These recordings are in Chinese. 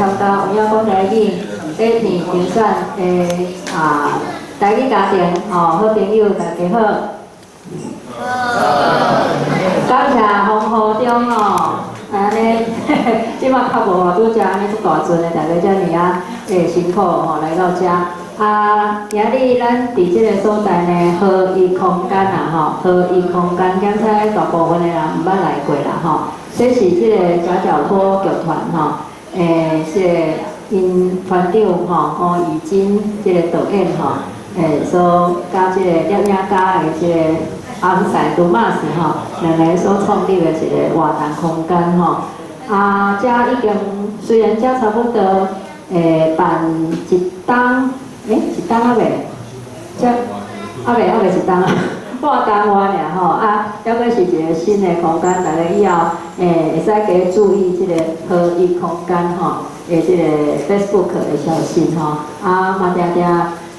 参加有影讲台语底片评选的台语家庭好朋友，大家好。感谢洪校长安尼，即马较无拄则安尼足大阵的，大家遮尔辛苦来到遮。今日咱伫即个所在呢，合一空间合一空间，检测大部分的人毋捌来过啦这是即个夹脚拖剧团是因团长黄宇金即个导演所甲即个摄影家的即个阿姆塞杜马斯两个所创立的一个活动空间遮已经虽然遮差不多办一档，一档还未，遮还未一档半档完尔还阁是一个新的空间，大家以后会使加注意即个合一空间的即个 Facebook 的消息嘛定定。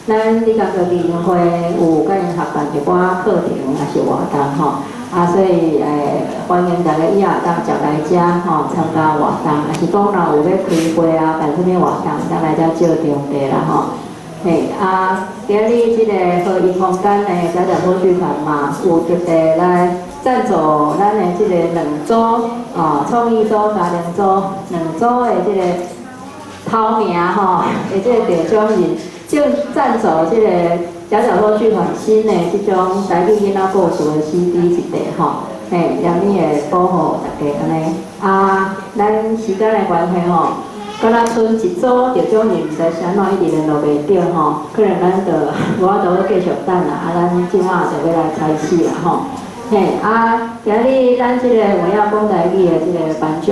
咱理工科基金会有甲因合办一寡课程，也是活动所以欢迎大家以后当常来遮参加活动，也是讲若有要开会办什么活动，当来遮照场地啦今日即个合一空间的夹脚拖剧团嘛，有特地来赞助咱的即个两组创意组、家庭组两组的即个头名的即个得奖人。就赞助即个夹脚拖剧团新的即种台语囡仔故事的 CD 一块让你会保护大家安尼咱时间的关系敢若剩一组得奖人，毋知是安怎一直联络袂到可能咱就无法度继续等啦咱即马就要来开始啦今日咱即个我要讲台语的即个颁奖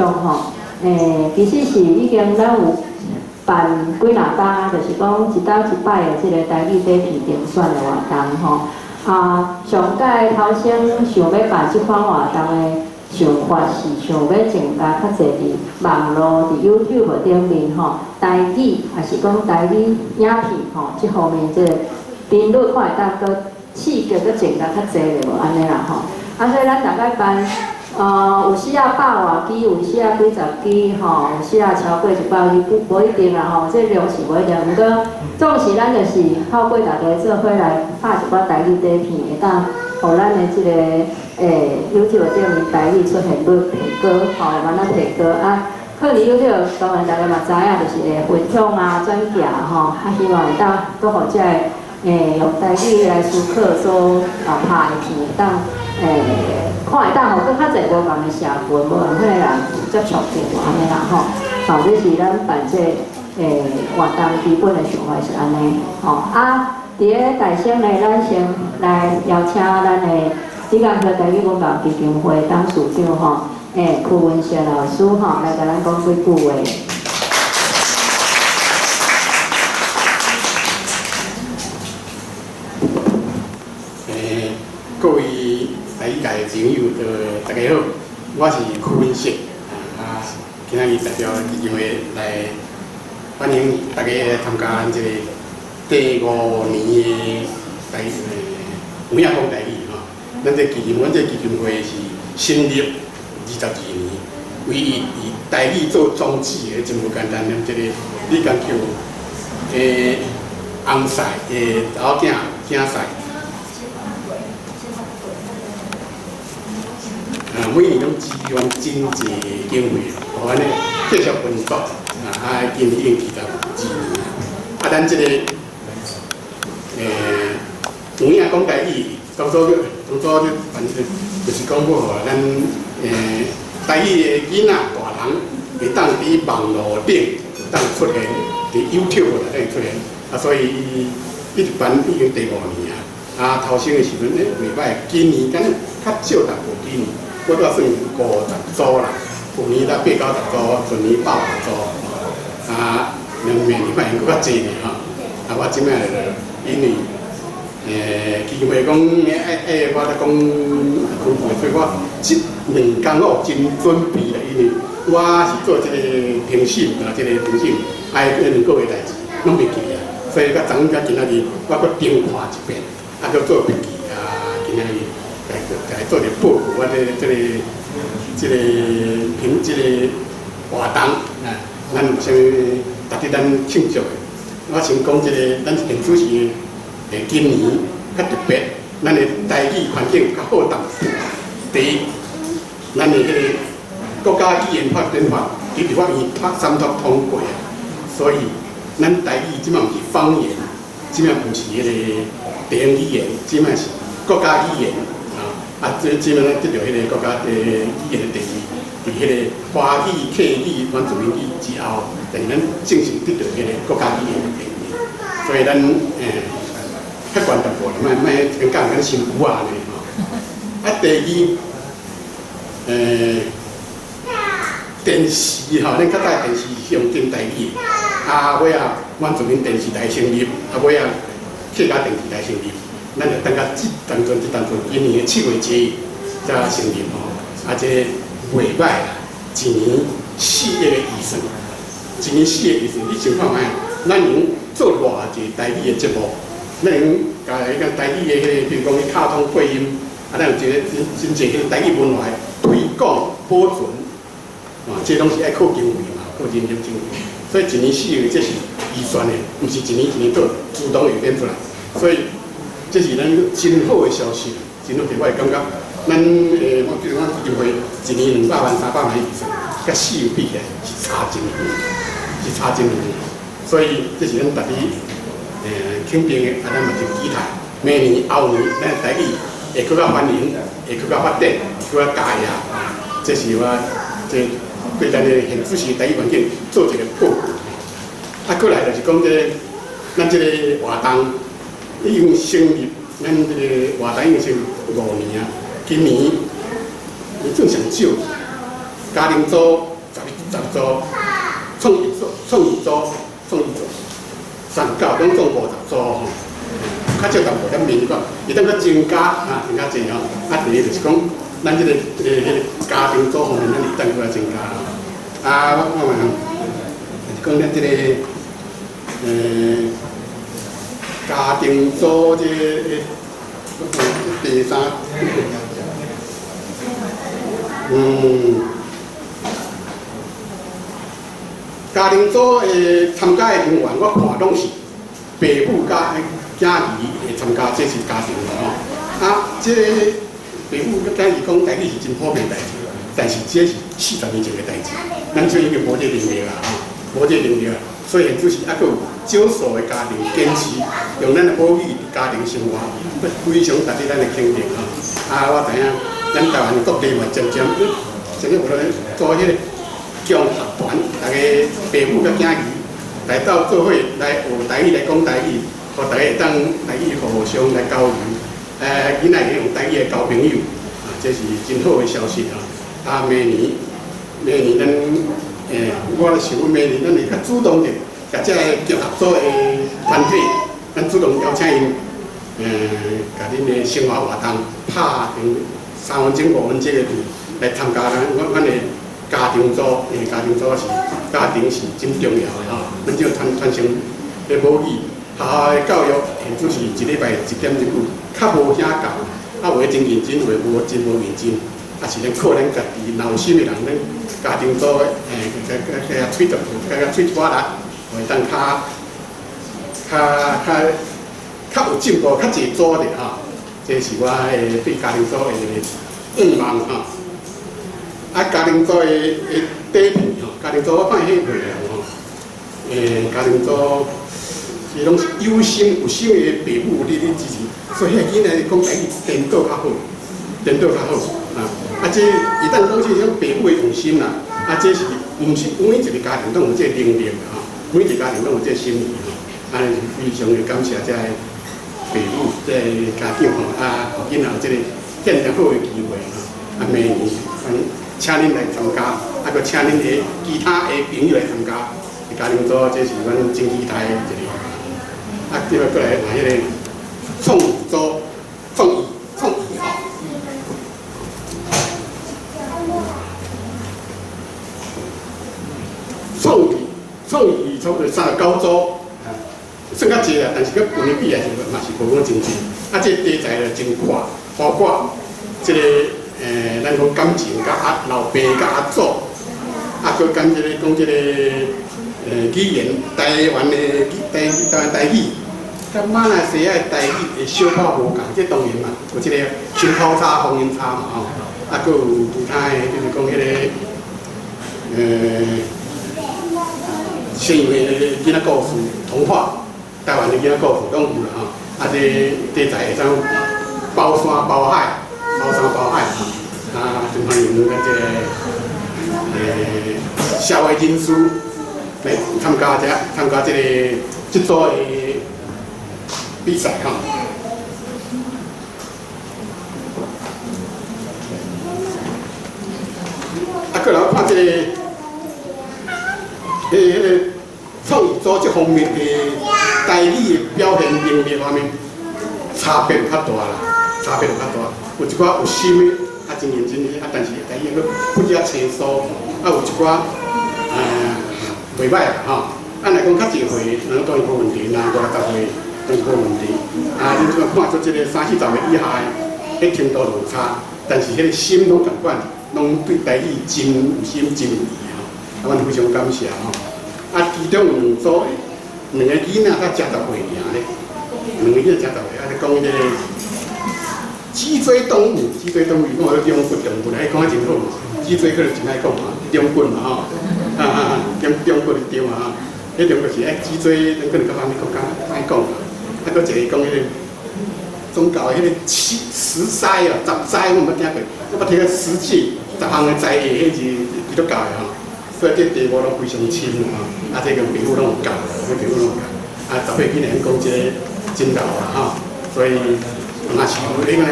其实是已经咱有。办几若档就是讲一档一摆的即个台语底片评选的活动上届头先想要办即款活动的想法是想要增加较侪伫网络伫 YouTube 顶面台语也是讲台语影片即方面即个频率看会当搁刺激搁增加较侪咧无安尼啦所以咱大概办。有时啊100外支，有时啊几十支有时啊超过100支，无一定啦这量是无一定。毋过总是咱就是透过大家做伙来拍一寡台语底片，会当互咱的即个YouTube 顶面台语出现率提高会慢慢提高靠伫 YouTube 当然大家嘛知影，就是会分享转寄希望会当搁互遮用台语来思考所拍的片，当看会当搁较侪无共的社群，无共迄个人接触到安尼啦这是咱办这活动基本的想法是安尼伫个台先呢，咱先来邀请咱的理工科台语文教基金会董事长柯文哲老师来甲咱讲几句话。各位台语界的朋友，大家好，我是柯文哲今仔日代表基金会来欢迎大家参加咱这个第5年的台有影讲台语咱这基金会是成立22年，为以台语做宗旨的，真无简单。咱这个理工球翁婿查某囝婿。每年拢支援真济经费，互咱咧继续运作今年已经22年咱这个有影讲台语，当初就是讲好咱台语的囡仔大人会当伫网络顶当出现，伫 YouTube 内出现所以一直办已经第5年头先的时阵袂歹，今年敢较少淡薄今年。我拄算50组啦，去年才80-90组，前年100多组，明年发现搁较济呢我即摆因为基金会讲爱我咧讲开会，所以我即2工我真准备啦，因为我是做即个评审即个评审2个月代志拢袂记所以甲昨昏甲今仔日我搁重看一遍，搁做笔记今仔日。来做点报告，我这个活动咱有啥物值得咱庆祝的？我想讲一个，咱现主席今年较特别，咱的台语环境较好淡。第一，咱的迄个国家语言发展法，伫立法院三读通过，所以咱台语即嘛毋是方言，即嘛毋是迄个地方语言，即嘛是国家语言即嘛咱得到迄个国家语言的定义，伫迄个华语、客语、原住民语之后，等咱正式得到迄个国家语言的定义。所以咱较悬淡薄，莫讲咱辛苦啊呢吼。第二，电视吼，咱较早电视是用简台语，尾原住民电视台成立，尾客家电视台成立。咱就等甲当阵今年的7月1日才成立吼，这袂歹啦，一年4亿的预算，一年4亿预算，你想看卖？咱能做偌济台语的节目，咱能甲台语的迄个，比如讲卡通配音，咱有一个真济迄个台语文化推广保存，这拢是爱靠经费嘛，靠人力经费，所以一年4亿这是预算的，毋是一年做，自动会变出来，所以。这是咱真好的消息，真好的，我会感觉，咱我比如讲基金会一年200万、300万预算，甲4亿比起来是差真远，是差真远。所以这是咱大家肯定的，咱嘛就期待明年、后年，咱台语会更加繁荣，会更加发展，更加加热。这是我这对咱的现主席台语环境做一个报告。过来就是讲咱这个活动。已经成立，咱这个活动已经成立5年啊。今年算上少，家庭组10组，创意组39，总共50组吼。较少淡薄，咱明年讲，会当较增加增加济吼。第二就是讲，咱这个家庭组方面，咱会当较增加。我讲咱这个家庭组这第三，家庭组参加的人员，我看拢是爸母甲囝儿会参加，这是家庭吼。这个爸母甲囝儿讲台语是真普遍代志，但是这是40年前的代志，咱最已经无这能力啦无这能力啦。所以就是还佫有少数的家庭坚持用咱的母语家庭生活，非常值得咱的肯定吼。我知影咱台湾各地嘛渐渐有咧做迄个共学团，大家父母甲囝儿来到做伙来学台语来讲台语，互大家会当台语互相来交流。囡仔会用台语来交朋友，这是真好的消息吼。明年咱。我想讲，明年咱会较主动的，甲这结合组的团体，咱主动邀请因，甲恁的生活活动拍3分钟、5分钟的片来参加咱的家庭组，因为家庭组是家庭是真重要的吼。咱就传承的母语，学校的教育，现就是1礼拜1点1句，较无啥教，有的真认真，有的真无认真。是咱靠咱家己闹心的人，咱家庭组甲推动，甲推出来，会当较有进步，较侪组的吼。这是我对家庭组的愿望吼。家庭组的底片吼，家庭组我放迄个吼，家庭组伊拢是有心有心的父母你支持，所以遐囡仔讲台语颠倒较好，颠倒较好。这一旦讲起种父母的用心啦，这是毋是每一个家庭拢有这能力吼，每一个家庭拢有这心意吼，非常的感谢这父母、这家长吼，互囡仔有这个更加好的机会吼，明年请恁来参加，佫请恁的其他的朋友来参加，家庭组这是阮真期待的一个，接落过来迄个创意组创意吼。创意差不多39组，算较济啦，但是佮去年比来是嘛是无讲真济。这题材就真宽，包括这个咱讲感情，甲老爸甲阿祖，佮讲这个语言，台湾的台语，甲马来西亚的台语会小可无共，这当然嘛，有即个口差、方言差嘛吼，啊，佮有其他的，就是讲迄个西洋的囡仔故事、童话，台湾的囡仔故事拢有啦吼，啊，这在会当包山包海，啊，就欢迎咱这个社会人士来参加这个这组的比赛哈。啊，过来看这个创意组这方面的台语的表现能力方面差别较大啦，有一寡有心的，啊真认真的，啊但是台语佫不遮清楚，啊有一寡袂歹啦吼。按来讲较济岁，当然无问题，那5、10岁当然无问题。啊，你即马看出这个30、40岁以下的，迄程度落差，但是迄个心拢同款，拢对台语真有心、真有意吼。啊，阮非常感谢吼。啊，其中2组2个囡仔才10岁尔咧，2个囡仔10岁，啊，咧讲迄个脊椎动物，讲迄中骨动物，迄讲得真好嘛。脊椎可能真爱讲嘛，中骨嘛吼，中骨就对嘛吼。迄种就是脊椎，可能甲咱国家爱讲嘛。啊，搁一个讲迄个宗教迄个10灾哦，10灾我冇听过，我捌听个10戒，10项的灾业，迄是基督教的吼。所以这题目拢非常深吼，啊，这个皮肤拢有教，啊，10岁囡仔讲这个真老啦吼，所以嘛是有迄个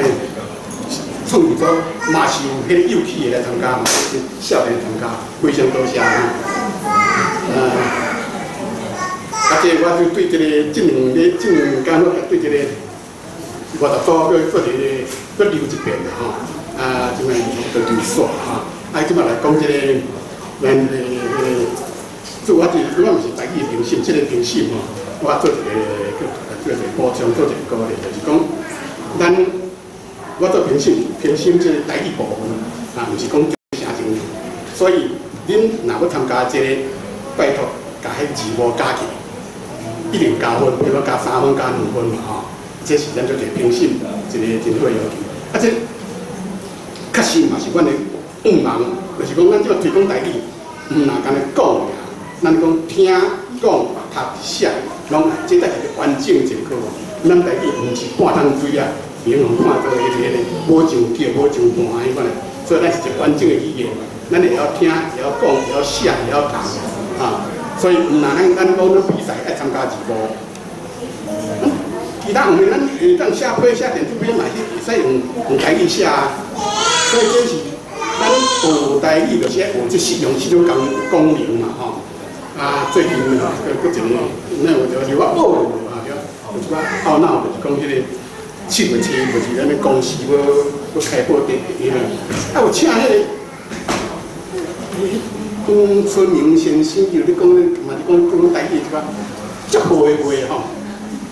创意组嘛是有迄个勇气的来参加嘛，少年参加，非常多谢吼。啊，这我就对这个这两天我对这个50组做一个留一遍啦吼，啊，即卖就留煞吼，啊，即摆来讲这个咱做我毋是台语评审，这个评审吼，我做一个补充，做一个鼓励，就是讲咱我做评审这个台语部分啊，毋是讲啥情，所以恁若要参加这个，拜托甲迄字幕加起。一定加分，比如加3分、加2分嘛吼，这是咱做一个评审一个真好的要求。啊，这确实嘛是阮的愿望，就是讲咱即个推广台语，毋若干咧讲尔，咱讲听、讲、读、写，拢这才是完整情况。咱台语毋是半桶水啊，连互看做迄个无上叫、无上半迄款的，所以咱是一个完整的语言，咱会晓听、会晓讲、会晓写、会晓读啊。所以，毋若咱讲比赛爱参加字幕，其他方面咱会当写批、写电子批嘛是会使用台语写啊。所以这是咱学台语，就是爱学用这种功能嘛吼。啊，最近吼，佫一个，那有就是我学啊，有一寡懊恼，就是讲迄个7月7，就是咱的公司要开播电影啊，有请迄个。春明先生，就你讲，嘛是讲台语是吧？祝贺的话吼，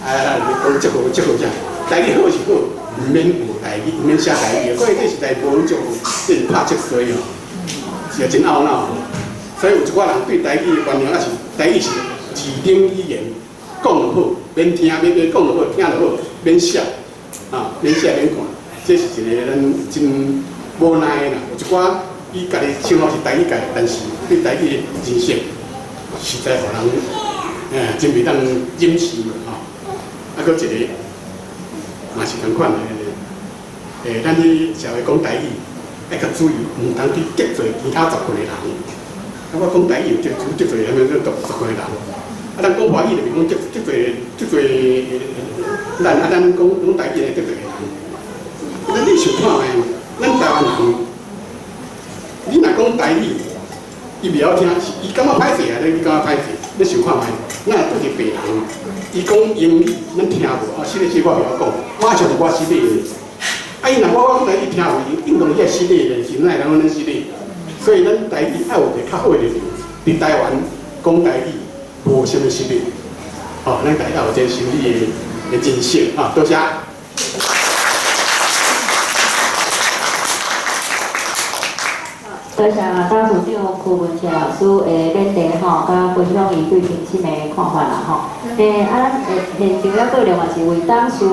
你讲祝贺啥？台语好是好，毋免学台语，毋免写台语。所以这是在无祝福，这是拍七岁哦，是真懊恼。所以有一寡人对台语的观念，也是台语是字典语言，讲就好，免听免讲就好，听就好，免写啊，免写免看，这是一个咱真无奈的啦。有一寡。伊家己称号是台语界，但是对台语的认识，实在互人真袂当忍受吼。啊，搁一个嘛是同款的，咱伫社会讲台语，爱较注意，毋通去得罪其他10岁的人。啊，我讲台语有得罪他们10岁的人。啊，咱讲华语就是讲得罪咱啊，咱讲台语的得罪人。咱你想看觅，咱台湾人。你若讲台语，伊袂晓听，伊感觉歹势啊！你感觉歹势，你想看觅，咱对一个病人，伊讲英语，咱听无，是咧是我袂晓讲，马上就我失礼的。啊，伊若我讲台语听有，应当伊失礼的，是咱人咱失礼。所以咱台语爱有一个较好的立场，伫台湾讲台语无啥物失礼。哦，咱大家有这心理的认识啊，多谢。多谢啊，当处长柯文哲老师的演题吼，甲分享伊对评审的看法啦吼。咱现场还佫另外一位董事，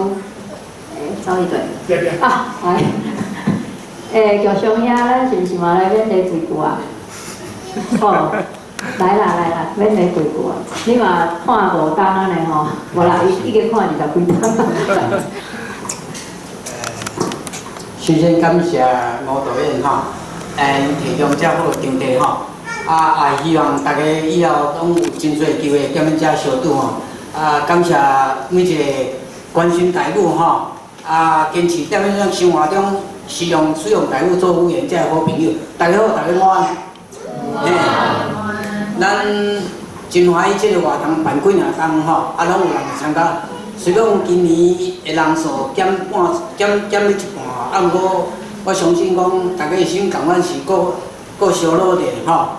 走一队。啊，来，叫上兄，咱是毋是嘛来演题几句啊？哦，来啦，演题几句啊？你嘛看无当安尼吼，无啦，伊已经看20几档。首先感谢吴导演吼。提供遮好场地吼，也希望大家以后拢有真侪机会踮咱遮相拄吼。感谢每一个关心台语吼，坚持踮咱种生活中使用台语做语言，遮好朋友，大家好，大家晚安。咱真欢喜即个活动办几若档吼，拢有人参加。虽讲今年的人数减了一半，毋过。我相信讲，大家的心共阮是搁小努力吼，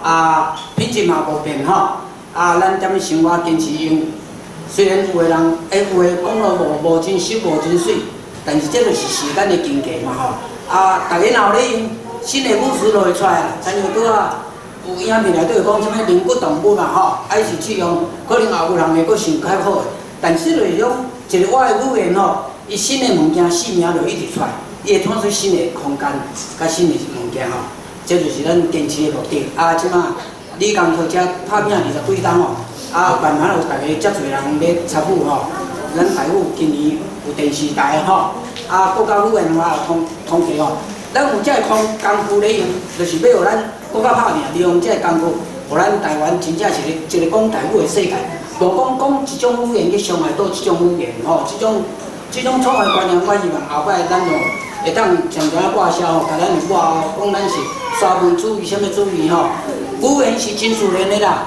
品质嘛无变吼，咱踮咧生活坚持用。虽然有个人有个讲了无真熟无真水，但是这就是时间的经过嘛吼。大家若有咧用新的武术就会出来啦，像像拄啊有影片内底有讲什么灵骨动物嘛吼，还是去用，可能后有人会搁想较好的，但是就是讲一个我的语言吼，伊新的物件性命就一直出来。伊会创出新的空间，甲新的物件吼，这就是咱坚持的目的。即马李工科遮拍片20几档吼，慢慢有大家遮侪人咧参与吼。咱台语今年有电视台吼，国家语言话有通气吼。咱有遮个功夫咧用，就是要互咱国家拍拼，利用遮个功夫，互咱台湾真正是一个讲台语的世界。无讲一种语言去伤害到一种语言吼，这种错的观念，我希望后摆咱就。会当常常挂销吼，甲咱的挂吼，讲咱是沙文主义，什么主义吼？语言是真自然的啦，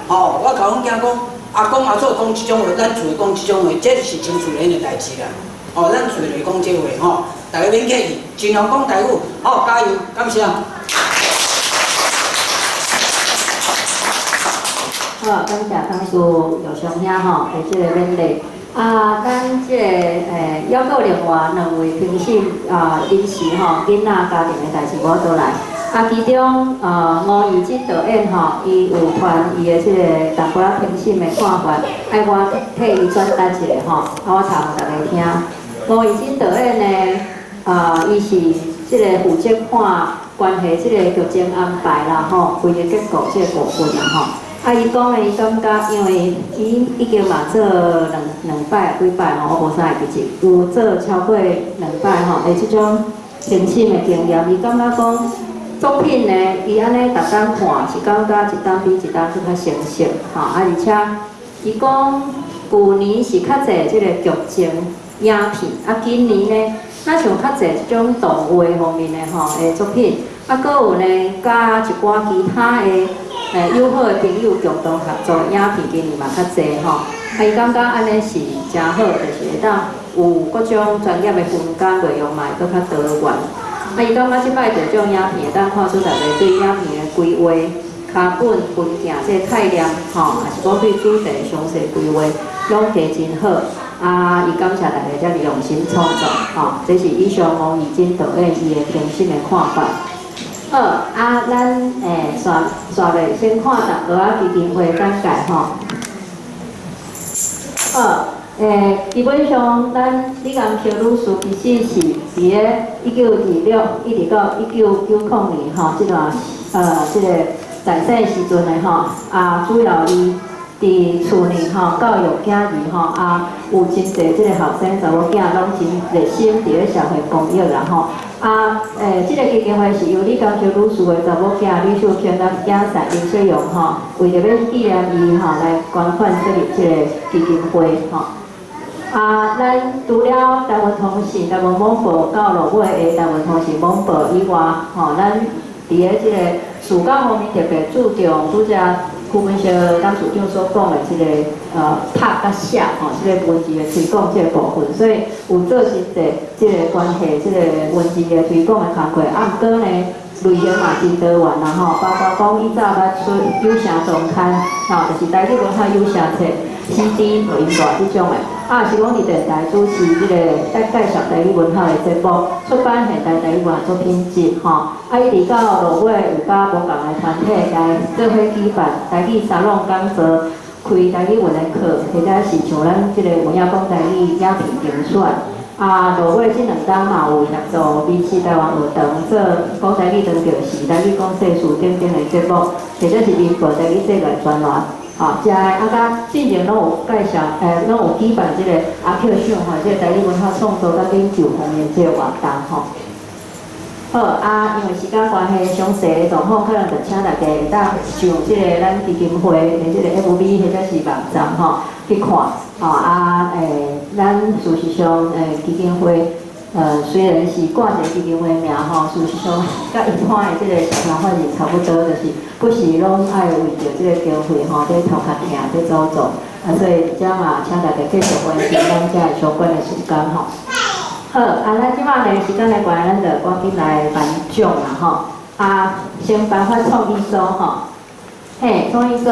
吼！我甲阮囝讲，阿公阿祖讲即种话，咱就会讲即种话，这是真自然的代志啦。吼，咱就会讲这话吼，大家免客气，尽量讲台语，好，加油，感谢。好，感谢当初有上兄吼的这个勉励。咱即个还佫另外2位评审临时吼囡仔家庭的代志无倒来。其中吴以真导演吼，伊有传伊的即个淡薄仔评审的看法，爱我替伊转达一下吼，我读互大家听。吴以真导演呢，伊是即个负责看关系即个剧情安排啦吼，规个结构即个部分啦吼。伊讲的，伊感觉，因为伊已经嘛做两摆几摆吼，我无啥会记记，有做超过2摆吼，即种评审的经验，伊感觉讲作品呢，伊安尼逐档看是感觉一档比一档更较成熟吼，而且伊讲旧年是较侪即个剧情影片，今年呢，咱像较侪即种动画方面的吼的作品，佫有呢加一寡其他的。友好的朋友共同合作影片，今年嘛较侪吼。伊感觉安尼是真好，就是会当有各种专业的分工内容嘛，会搁较多元。伊感觉即摆着种影片，会当看出大家对影片的规划、脚本、分镜这个概念吼，也是讲对主题详细规划，拢加真好。伊感谢大家遮用心创作吼，这是以上吴以真导演伊的评审的看法。好，咱刷落先看淡薄仔基金会简介吼。好，基本上咱李工邱女士其实是伫咧1926一直到1990年吼，即段即个在世时阵的吼，主要伊伫厝内吼教育囝儿吼，有真侪即个后生查某囝拢真热心伫咧社会公益啦吼。即个基金会是由李工邱女士的查某囝李秀娟甲囝婿林水荣吼，为着要纪念伊吼来捐款设立即个基金会吼。咱除了台湾通信、台湾网报到落尾的台湾通信网报以外，吼，咱伫咧即个视觉方面特别注重拄则柯文哲董事长所讲的即个读甲写吼，即个文字的推广即个部分，所以有做真侪即个关系即个文字的推广的工作。毋过呢，类型嘛真多元啦吼，包括讲以早捌出有声创刊，吼，就是台语文化有声册、CD、录音带即种的。是讲伫电台主持即个介绍台语文学的节目，出版现代台语文学作品集吼。伊直到落尾有甲无共的团体来做伙举办台语沙龙讲座，开台语文的课，或者是像咱即个文雅讲台语影片竞选。落尾即2天嘛有协助美视台湾学堂做讲台语当着是台语讲世事等等的节目，或者是民国台语世界专栏。遮个甲进前拢有介绍，拢有举办即个阿 Q 秀吼，即个台语文化创作甲研究方面即个活动吼。好因为时间关系，详细的状况可能就请大家会当上即个咱基金会的即个 FB 或者是网站吼去看咱事实上基金会虽然是挂一个基金会名吼，事实上甲一般的即个社团法人差不多，就是不是拢爱为着即个经费吼，在头壳听在走做，所以遮嘛，请大家继续关心咱遮的相关的时间吼。好，咱即摆呢时间的关系，咱就赶紧来颁奖啦吼。先颁发创意组吼，创意组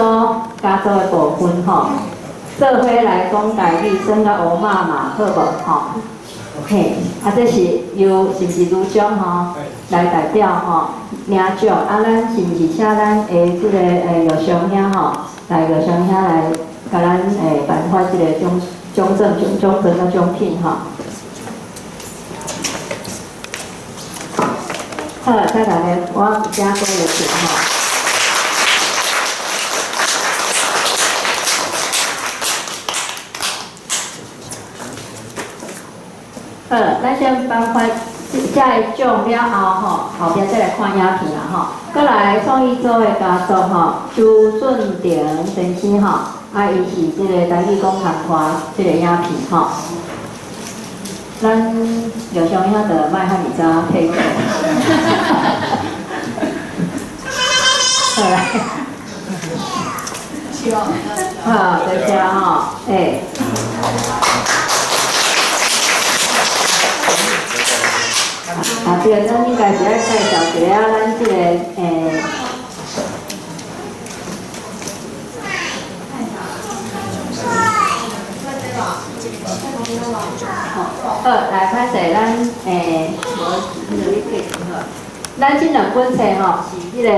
加做的部分吼，做伙来讲台语，算甲乌妈妈好无吼？这是是毋是卢奖吼来代表吼领奖？咱是毋是请咱即个玉祥兄吼来玉祥兄来甲咱颁发即个奖证甲奖品吼？好，再来我加多的钱吼。咱先颁发这奖了后吼，后壁再来看影片啦吼。再来创意组的家属吼，朱俊廷先生吼，伊是即个台语讲谈话即个影片吼。咱有时候遐着卖较尔早配合。好来，好，大家吼，对，咱应该是要介绍一下咱这个好，来拍摄咱咱这2本册吼是迄个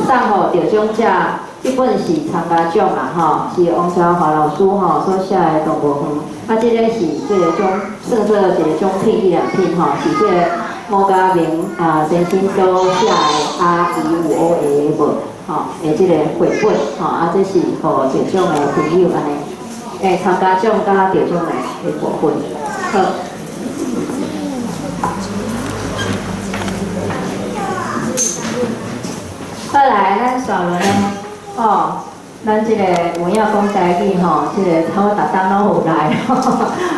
送互得奖者，这本是参加奖啦吼，是王朝华老师吼所写的动物园。这个是这个算做一个奖品1、2品吼，是这个吴家明先生所写的阿姨有乌的文吼的这个绘本吼，这是互得奖的朋友安尼参加奖甲得奖的部分。好。后来咱刷落呢，咱这个文雅讲台语吼，这个我逐当拢有来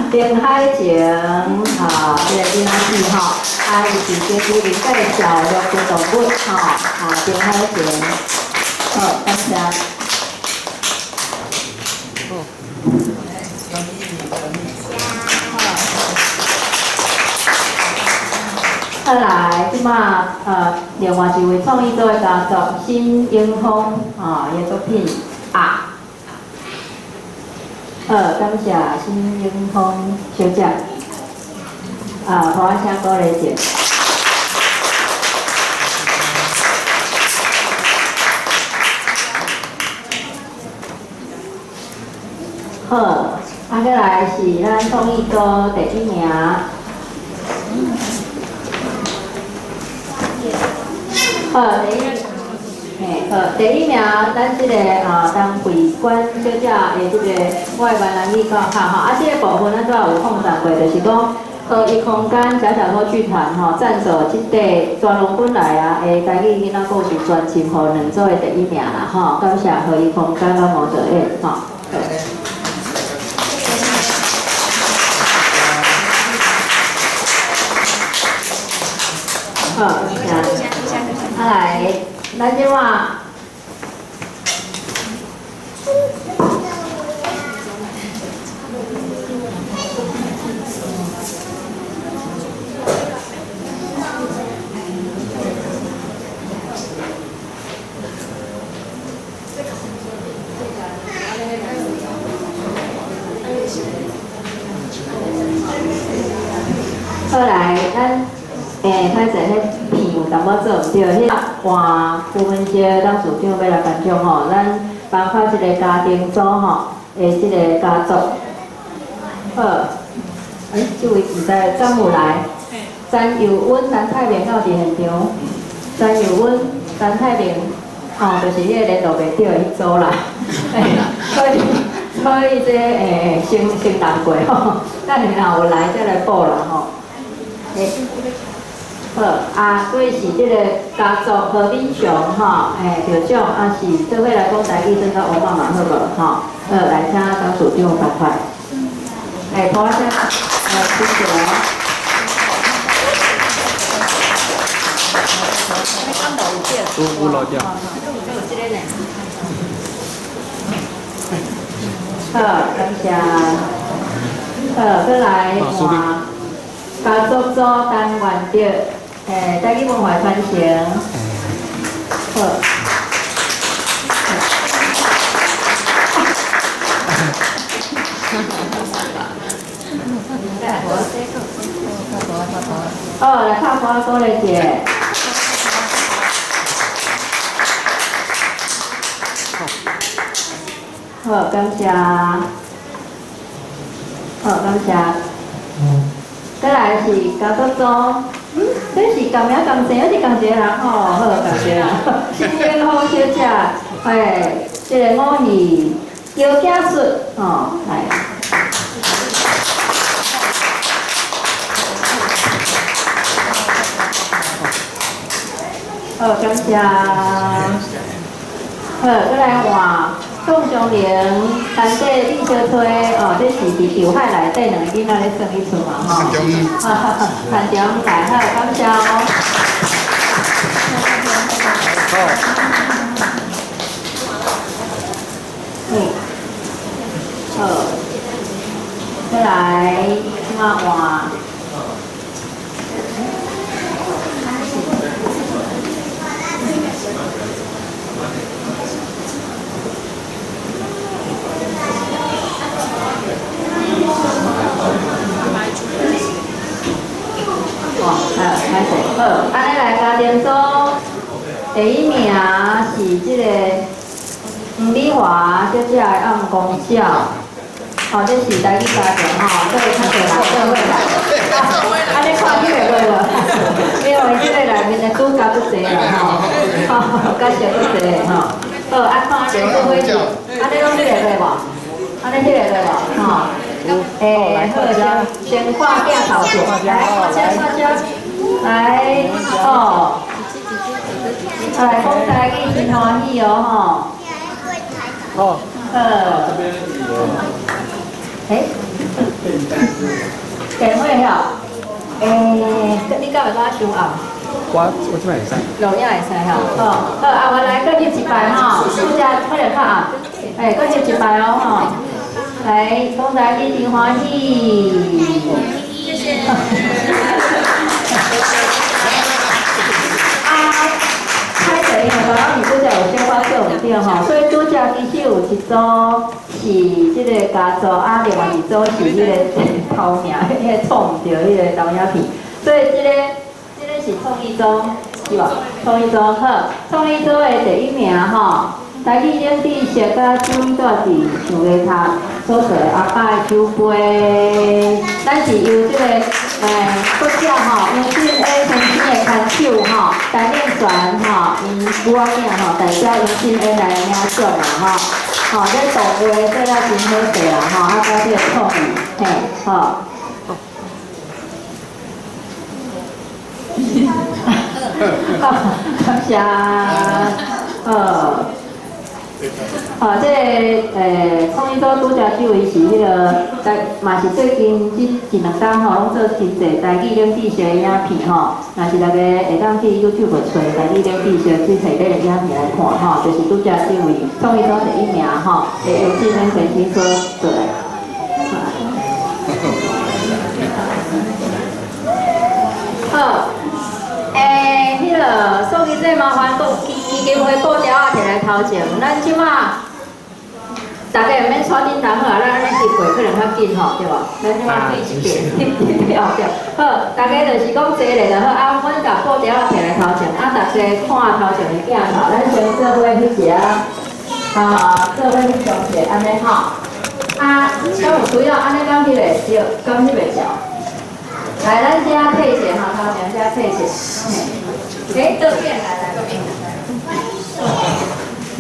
丁海晴这个囡仔姊吼，伊是接主人介绍的动物丁海晴，好，感谢。再来，即马另外一位创意组的家属辛英峰伊的作品感谢辛英峰小姐互我请鼓励者。好，再来是咱创意组第1名。第1名，咱这个当桂冠小姐的这个我的闽南语教学这个部分咱都有奉上过，就是讲和一空间假小说剧团赞助这块专龙本来的台语囡仔故事专辑，互2组的第1名啦感谢和一空间甲吴德燕好，来，咱即马。咱歹势迄片有淡薄做毋对，迄换邱文杰当处长要来颁奖吼，咱颁发一个家庭组吼的即个家族。好，这位唔知张有来，詹友温、陈太平到伫现场，詹友温、陈太平，就是迄个联络袂着迄组啦，所以这先难过吼，等下若有来再来报啦吼。好，所以是这个家族何炳雄吼，得奖是做伙来讲台语，真个欧妈妈好无吼？来请张处长发快。拖一下，谢谢。有漏掉。好，感谢。好，再来换家族组单元着，台语文化传承。好。来看花哥的姐。好，感谢。好，感谢。再来是家族组，这是共名共姓，还是共一个人吼？好，共一个人。新元芳小姐，这个我是姚家顺，来。好，感谢。好，再来换宋雄玲、陈姐、李小崔，这是伫球海内底两个囡仔咧算一出嘛，吼。陈中来，好，感谢哦。好。好，再来换。开始好，安尼来家庭组第一名是这个黄丽华小姐的暗公孝，这是台语家庭所以较侪人做伙来，安尼看起来无？因为这个内面的主角足侪啦介绍足侪好，看这做伙是，安尼拢你会无？安尼你会无？好，先看镜头先，来，大家。来来讲台语真欢喜哦吼。电话你敢会甲我收暗？我这边会使。录影会使吼。好，我来搁翕一摆吼，拄则快点较暗。搁翕一摆吼。来，讲台语真欢喜。谢谢。歹势，因为刚刚你拄则有小可做毋对吼，所以拄则其实有一组是即个家族，另外一组是迄个头名，迄个创毋着迄个导影片，所以即个是创意组，是无？创意组好，创意组的第一名吼，台语领地写甲主语住伫上个塔所做的阿爸的酒杯，咱是由即个国家永信 A 澄清的看手台面船因女仔囝代表永信 A 来领奖啦这动画做了真好势啦到这个创意感谢这个创意组拄则这位是迄个嘛是最近这一两天拢做真侪台语领地学的影片若是大家会当去 YouTube 找台语领地学这系列的影片来看就是拄则这位创意组第一名会由这边前期所做的。好。迄个送伊这麻烦基金会布条摕来头前，咱即马大家免带叮当好啊，咱安尼直过可能较紧吼，对无？咱即摆对一遍，对哦对。好，大家就是讲坐咧就好，啊，阮甲布条摕来头前，啊，大家看头前的镜头，咱先做伙翕一个，做伙翕相片，安尼吼。啊，敢有需要安尼敢翕袂着，敢翕袂着？来，咱遮退一下吼，头前遮退一下。诶，这边来。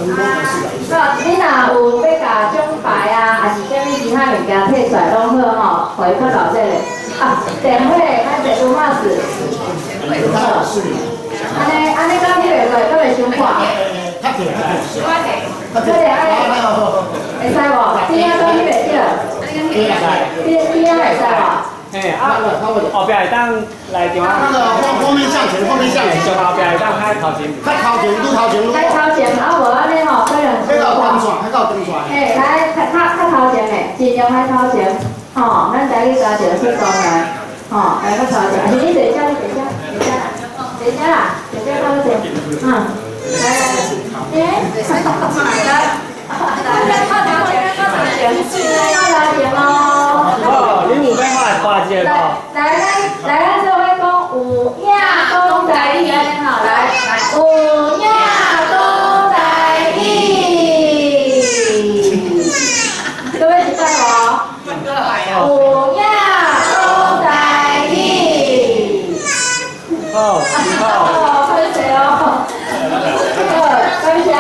啊，你若有要甲奖牌啊，还是啥物其他物件摕出来拢好吼，回馈到这个啊，电话咱坐拄马是。安尼敢翕袂过，敢袂伤看？这个安尼，会使无？边仔敢翕袂着？边仔会使无？哎，后壁会当来电话。那个后面向前，后面向前。上后壁会当开头前。开头前，愈头前愈。开头前，啊无安尼吼，可能。迄个灯线，迄个灯线。哎，来，较头前诶，尽量开头前，吼，咱再去加一个适当来，吼，来较头前，是你坐遮，坐啦，坐遮到这，来，哦，你有变化花姐哦。来，咱做伙讲有影讲台语安尼吼，来，有影讲台语，各位知道无？有影讲台语。哦，拍谁哦？感谢哦。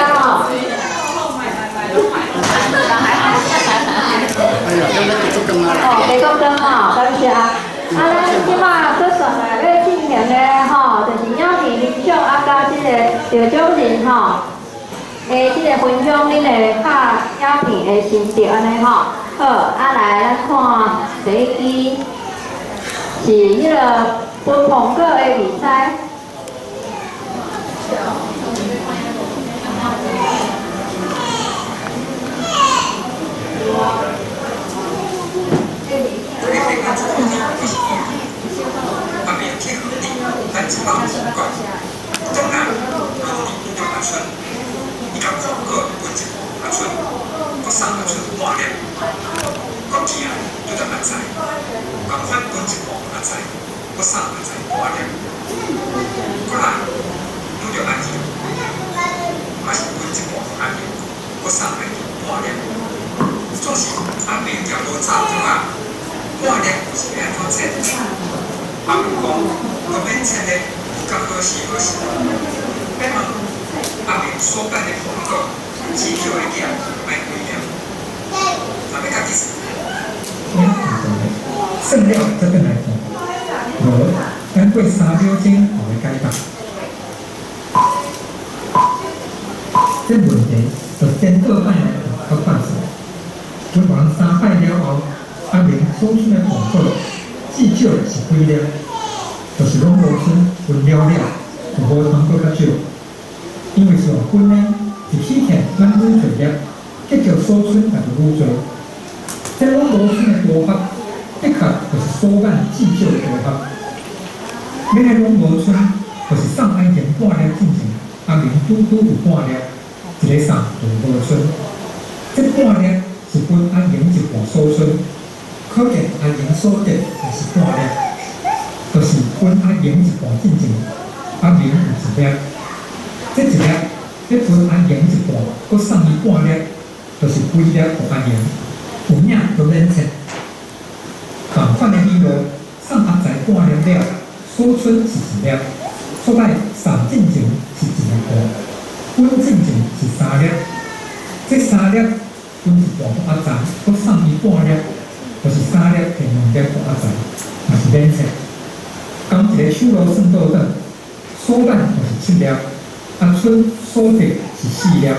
哎呀，现在结束更啊！哦，结束更哦，感谢啊。咱即马做算啊，要进行的吼，就是邀请民众啊，甲即个得奖人吼，即个分享恁的较影片的心得安尼吼。好，啊来咱看第一支是迄个分红果的比赛。总是阿明条路差中啊，半日是要安怎切？阿明讲，我免切咧，刚好是好事。要问阿明所办的广告，支票的件卖几了？阿明家己是。剩料这边来讲，我咱对3秒钟我来解答。这问题就先做摆来较快速。做完3摆了后，阿明所出的广告至少是几了，就是拢无剩分了了，就无通过较少。因为上分呢，一起看咱愈侪了，结果所出也就愈侪。这拢无剩的多法。的确就是所办至少的多法，你来拢无剩，就是送安延半了进前，阿明拄有半了，一个送就无剩。这半了是分阿明一半所剩，可见阿明所得就是半了，就是分阿明一半进前，阿明有一了。这一了，要分阿明一半，搁送伊半了，就是几了互阿明，有影就免切。同款的理论，送阿财半了了，所出是一了，所摆送进前是一半，分进前是3了。这3了分一半给阿财，搁送伊半了，就是3了变2了给阿财，也是免切。讲一个手路算倒转，所办就是7了，阿春所得是4了。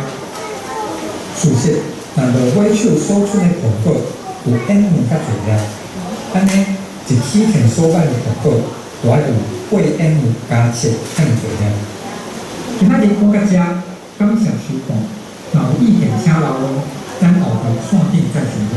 事实，若落尾手所出的广告有N较侪了。安尼一起片所办的广告，就要有8N加7更侪了。今仔日讲到这，感谢收看，若有意见请留言，咱后头线顶再询问。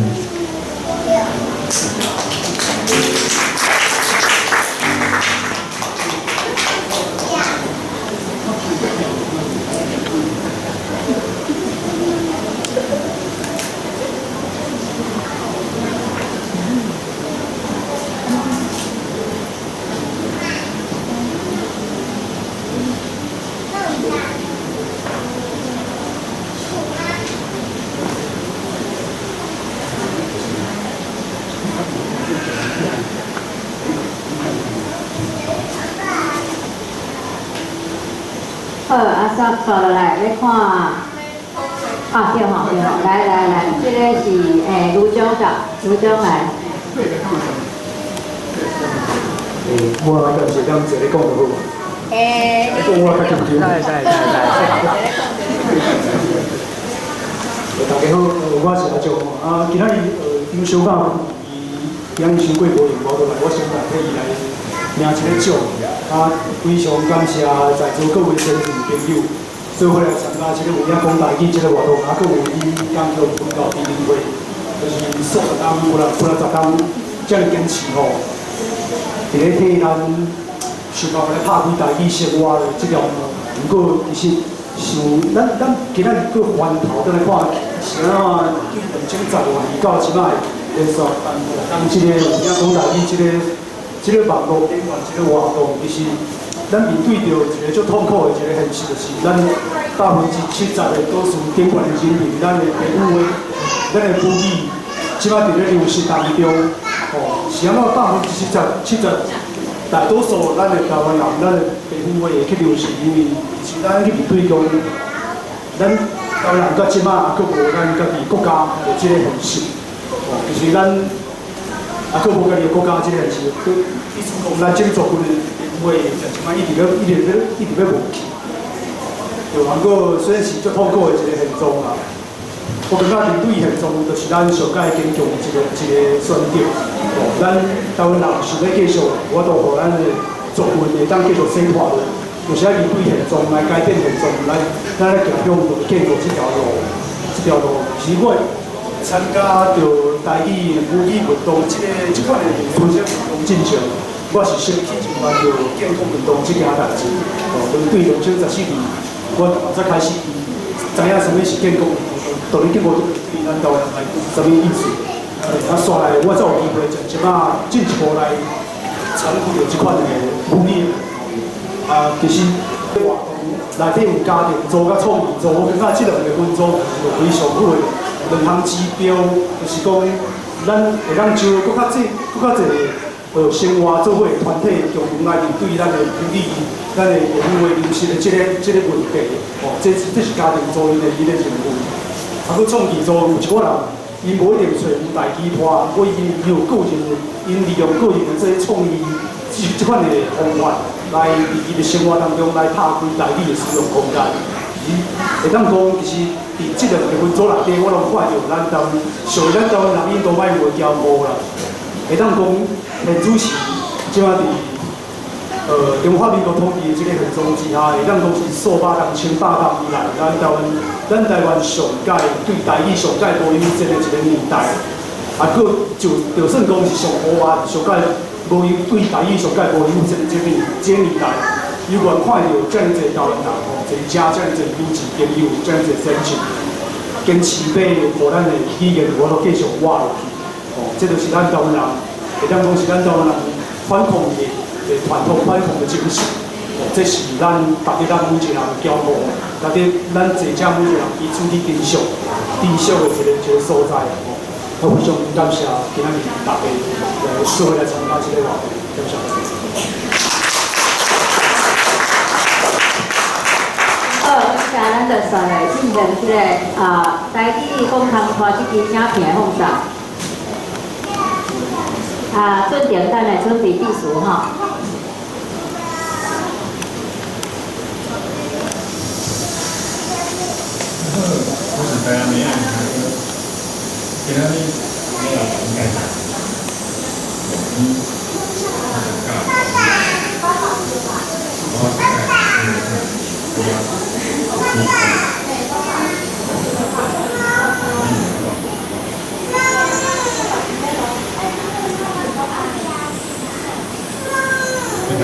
好，刷落来要看。啊，对吼对吼，来，这个是卢总的，卢总来。我感谢咱这里讲就好。我较紧张。大家好，我是阿忠啊。今仔日张小港今日伤过无闲，无倒来，我先代替伊来领一个奖。啊，非常感谢在座各位先生朋友。做伙来参加这个有影讲台语这个活动，啊，佮有以讲叫分到比例会，就是数十单，不然10单，这样坚持吼，伫咧替咱想办法来拍开台语生活的这条路。不过其实咱今仔日佮翻头倒来看，是安怎2010年到即摆连续当这个有影讲台语这个网络顶端这个活动，其实。咱面对着一个足痛苦的一个现实，就是咱70%的多数顶悬的人民，咱的父母的、咱的妇女，即摆伫咧流失当中，哦，是安怎70%大多数咱的台湾人，咱的父母会去流失，因为是咱去面对讲，咱台湾人到即摆还佫无咱家己国家的即个现实，哦，就是咱还佫无家己的国家即个现实，意思讲咱这个族群的。会就即摆一直要无去，对，不过虽然是足痛苦的一个现状啦，我感觉面对现状，就是咱上届坚强的一个选择。哦，咱台湾人想要继续，我都互咱的族群会当继续生活落，就是要面对现状来改变现状，咱来行向就是建构这条路。其实我参加着台语母语运动这款的分享活动进程。我是先去一班就健康运动这件代志，哦，就是对从14年，我才开始知影什么是健康运动，到底健康对咱台湾人来讲什么意思？啊，刷来我才有机会即摆进一步来参与着这款的福利。啊，其实活动内底有家庭组甲创意组，我感觉这两个分组就非常好的两项指标，就是讲咱会当就搁较济。生活做伙团体共同来面对咱的福利、咱的社会流失的这个问题，哦，这是家庭组因的任务。啊，佮创意组有一个人，伊无一定找有台语拖，不过伊有个人，因利用个人的这些创意这款的方法，来伫伊的生活当中来拍开台语的使用空间。会当讲，其实伫这两个分组内底，我拢看到咱台湾人印度歹有骄傲啦。会当讲，现主是即摆伫中华民国统治的即个现状之下，会当讲是数百人、千百人以来，咱台湾上届对台语上届无优先的一个年代，啊，佫就算讲是上好啊，上届无优对台语上届无优先的这年代，有缘看到遮尔济台湾人吼，一家遮尔济优质朋友，遮尔济先进，坚持要互咱的语言我都继续活落去。哦，这就是咱台湾人，会当讲是咱台湾人反抗的传统、反抗的精神。哦，这是咱每一个人骄傲，咱这每一个人彼此去珍惜的一个所在。哦，我非常感谢今仔日大家社会来参加这个活动，感谢。好，接咱就上来进行这个台语讲堂拖这支影片的放送。准点等来准备计数哈。我是在美安开的，今天没有应该打。这个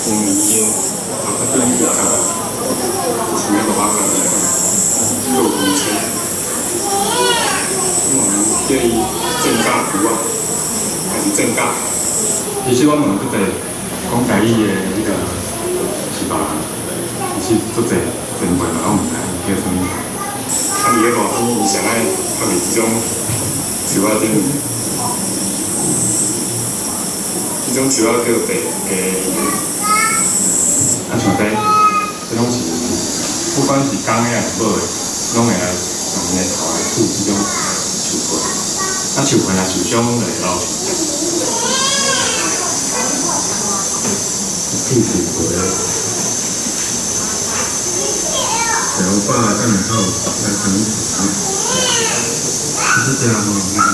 红米烟，这个是那个八个肉米线，我们建议正价图还是正价？其实我们都在讲台语的那个是吧？其实都在真贵嘛，我们来叫什么？他们也讲他们想爱他们这种树仔顶，迄种树仔叫白鸡，啊像这拢是不管是公的还是母的，拢会来用伊的头来吐这种树皮，啊树皮若受伤，就会流树汁。吐树皮，小把等下后来等土。 这家伙那个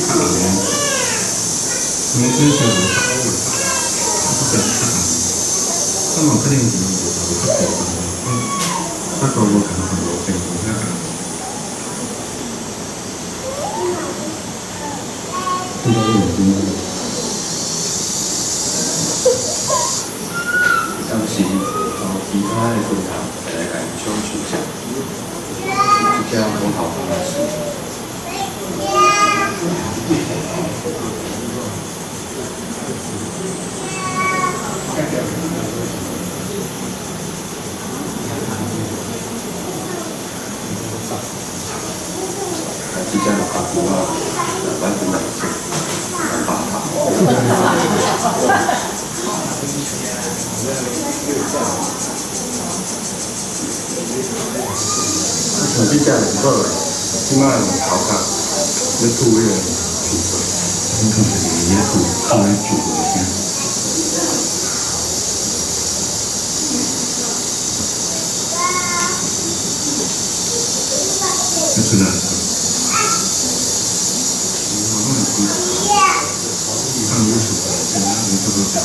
看到没？因为这些我打过的，不敢看。那么肯定是我不可能，他说我可能很多病，我看看。这个眼睛，当时其他的工厂来改修手下，这家我好像是。 即将落下雨啊，咱本来是办法。像即只唔好诶，即摆用头壳咧吐迄个树皮，你看是咧吐咧树皮先。 是的。看有手，人家没这个讲。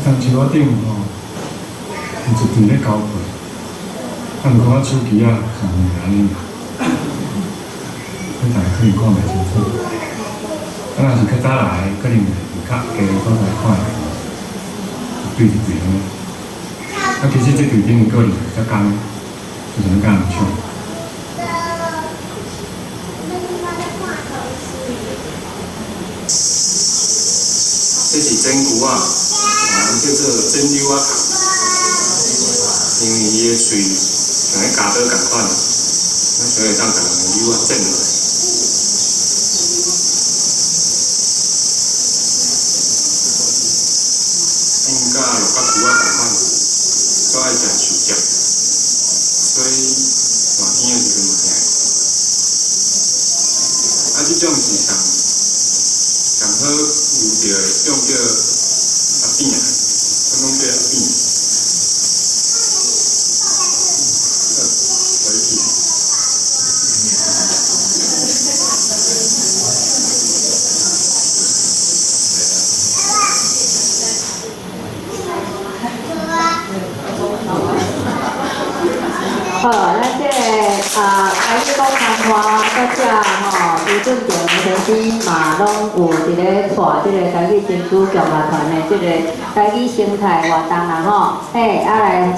但是我顶吼。 一直咧交配，啊，毋过我手机啊，上面安尼，你大家可以看袂清楚。啊，若是较早来，可能是较低所在看，一对安尼。啊，其实这对顶个人较工，就是咱敢唔唱。这是真牛啊，叫做真溜啊糖。 因为伊个喙像迄加刀共款，所以当甲人溜啊整落来。因甲落甲牛啊共款，都爱食树汁，所以热天的时阵嘛听。啊，这种是上好牛着的，这种叫阿扁啊，这种叫阿扁。 好，咱这个台语讲谈话到这吼，基本上其实嘛拢有一个带这个台语新主剧乐团的这个台语生态活动啦吼。来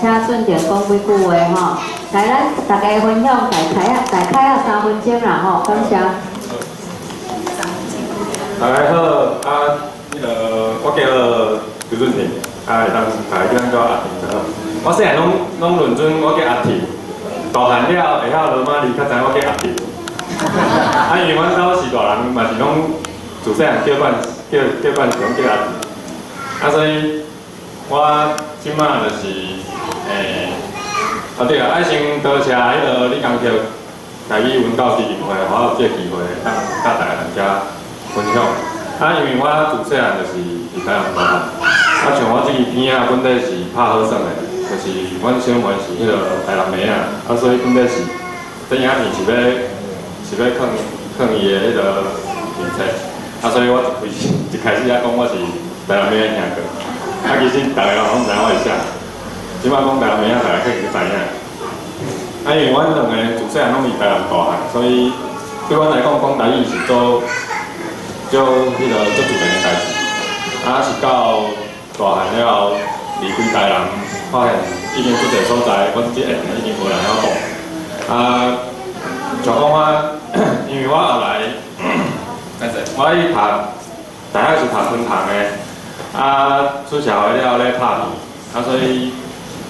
请顺着讲几句话吼，来咱大家分享大概3分钟啦吼，感谢。大家好，我叫刘俊廷，会当大家叫阿廷就好。我细汉拢论准我叫阿廷。 大汉了会晓罗马字，较知我叫阿弟。因为阮兜是大人，嘛是拢自细汉叫惯是拢叫阿弟。所以我即马就是对啊，爱先多谢你工课台语文教基金会，互我有这个机会当甲大家分享。因为我自细汉就是伫台南大汉，像我这边仔本底是拍好耍的。 就是阮小妹是迄个台南妹啊，所以本来是这影片是要放伊的迄个名册，所以我一开始讲我是台南妹的兄哥，其实大家拢知我是啥，即摆讲台南妹大家可能就知影。因为阮两个自细汉拢伫台南大汉，所以对阮来讲讲台语是做迄个做自然的代志，是到大汉了后离开台南。 发现已经出侪所在，阮即下已经无人晓讲，像讲我，因为我后来，我去读，大学是读分堂的，出社会了咧拍片，所以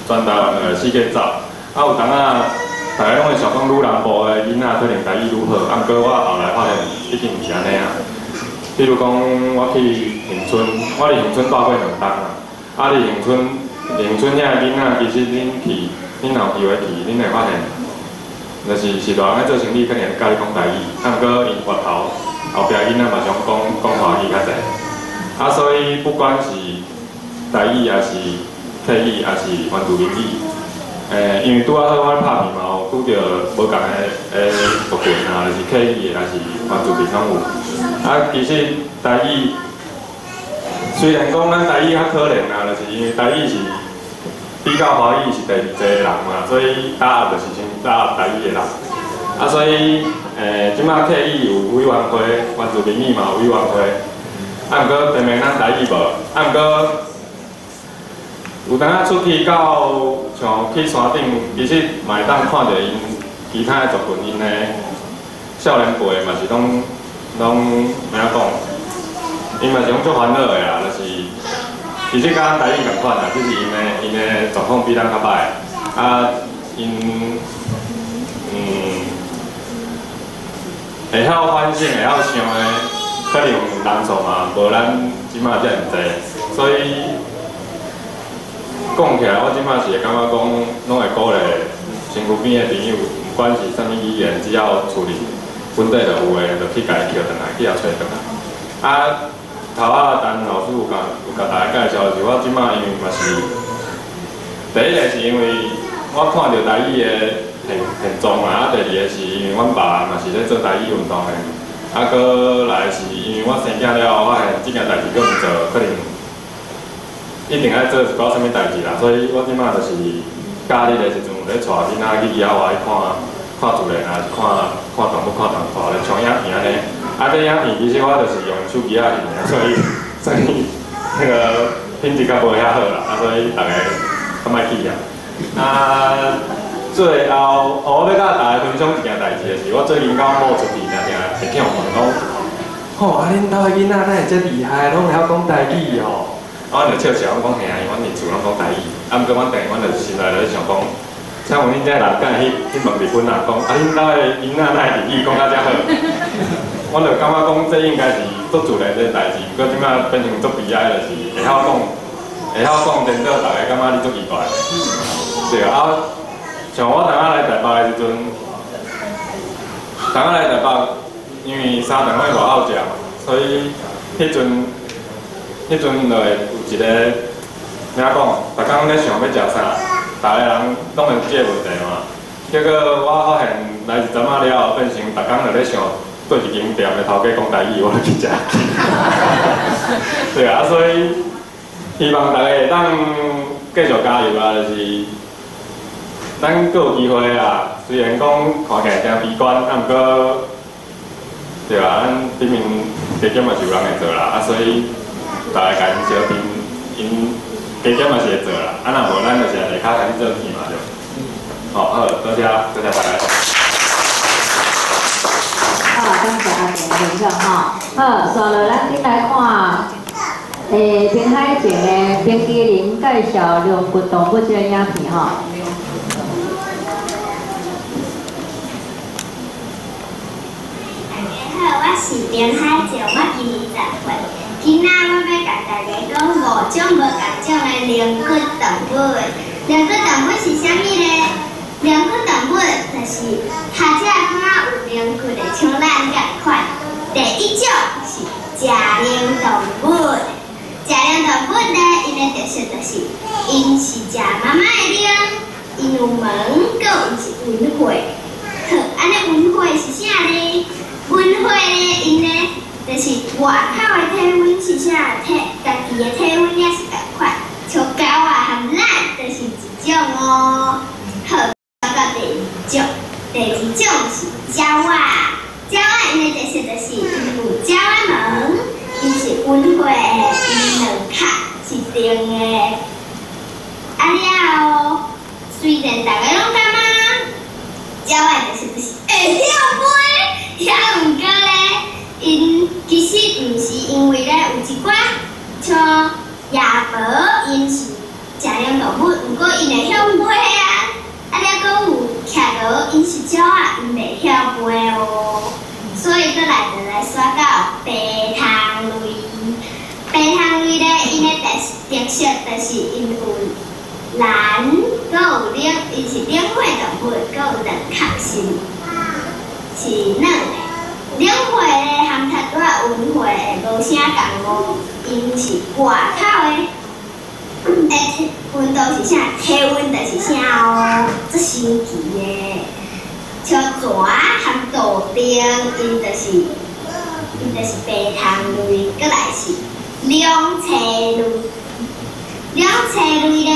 全台湾世界走，有当大家拢会想讲，女人部的囡仔可能台语愈好，毋过我后来发现一定毋是安尼啊。比如讲，我去恒春，我伫恒春住过2冬啊。伫恒春遐囡仔，其实恁去，恁若有机会去，恁会发现，就是大人咧做生意，可能会教你讲台语，毋过因外头后壁囡仔嘛想讲华语较济。所以不管是台语，还是客语，还是原住民语。因为拄好我咧拍片嘛，有拄着无共的族群啊，就是客语的，还是原住民拢有。其实台语虽然讲咱台语较可怜啊，就是因为台语是比较华语是第2个人嘛，所以打压就是先打压台语的人。所以即摆客语有委员会，原住民语嘛有委员会。毋过偏偏咱台语无，毋过。有当出去到像去山顶，其实嘛会当看到因其他的族群，因的少年辈嘛是拢怎样讲，因嘛是拢足烦恼的啦，就是其实甲咱台语共款啦，只是因的状况比咱较歹，因会晓反省，会晓想的，可能人数嘛无咱即马遮尔济，所以。讲起来，我即摆是会感觉讲，拢会鼓励身躯边的朋友，不管是啥物语言，只要处理本地就有诶，就去家己叫转来，去遐找转来。头仔陈老师有甲大家介绍，就是我即摆因为嘛是，第一个是因为我看到台语的现状嘛，第二个是因为阮爸嘛是咧做台语运动的，搁来是因为我生囝了，我现即件代志搁毋做，可能。一定爱做一寡啥物代志啦，所以我即摆就是假日的时阵，有咧带囡仔去野外去看自然，还是看动物、看动物咧像影片安尼。这影片其实我就是用手机啊影的，所以那个品质较无遐好啦，所以大家较莫去啊。最后，我要甲大家分享一件代志，就是我最近甲我某出去，定会去问讲，吼，恁兜的囡仔哪会遮厉害，拢会晓讲台语吼。我就笑笑，我讲嘿啊，因为阮伫厝拢讲台语，毋过阮阮就心内就想讲，请问恁遮人敢会去问日本人讲，恁兜的囡仔哪会日语讲甲遮好？我就感觉讲这应该是足自然的代志，不过即摆变成足悲哀，就是会晓讲，颠倒大家感觉你足奇怪。对像我当下来台北的时阵，因为3顿我无好食嘛，所以迄阵就会有一个怎讲，逐工咧想要食啥，逐个人拢有即个问题嘛。结果我发现来一阵仔了后，变成逐工就咧想对一间店的头家讲台语，我就去食。对所以希望大家会当继续加油啦，就是咱阁有机会啊。虽然讲看起来真悲观，毋过对咱顶面加减嘛是有人会做啦，所以。大家家因小甜，因加减嘛是会做啦，若无咱就是下骹开始做甜嘛就。好，多谢大家。好，感谢阿田分享哈。好，所以咱先来看，平海前的冰淇淋介绍龙骨动物这个影片哈。大家好，我是平海前，我今年20岁。今仔我要甲大家讲5种无共种的龙骨动物。龙骨动物是啥物呢？龙骨动物就是头只看有龙骨的，像咱共款。第一种是食灵动物。食灵动物呢，因的特色就是因是食妈妈的灵，因有毛，佮因是温血。好，安尼温血是啥呢？温血呢，因呢。就是外口的体温是啥？家己的体温也是共款，像狗啊和咱就是一种哦。好，到第二种是鸟仔，鸟仔因的特色就是因有鸟仔毛，因是温血的，因两脚是定的。了，虽然大家拢感觉鸟仔像夜婆，因是食灵动物，不过因会晓飞啊。啊，了搁有徛落，因是鸟啊，因袂晓飞哦。所以搁来就来选到白糖类。白糖类咧，因的特色就是因有蓝，搁有冷，因是冷血动物，搁有两壳心，是软的。冷血的含太多温血的无啥共哦，因是外口的。温度是啥？体温就是啥哦，足神奇的。像蛇含豆丁，因就是白糖类，搁来是两栖类。两栖类咧，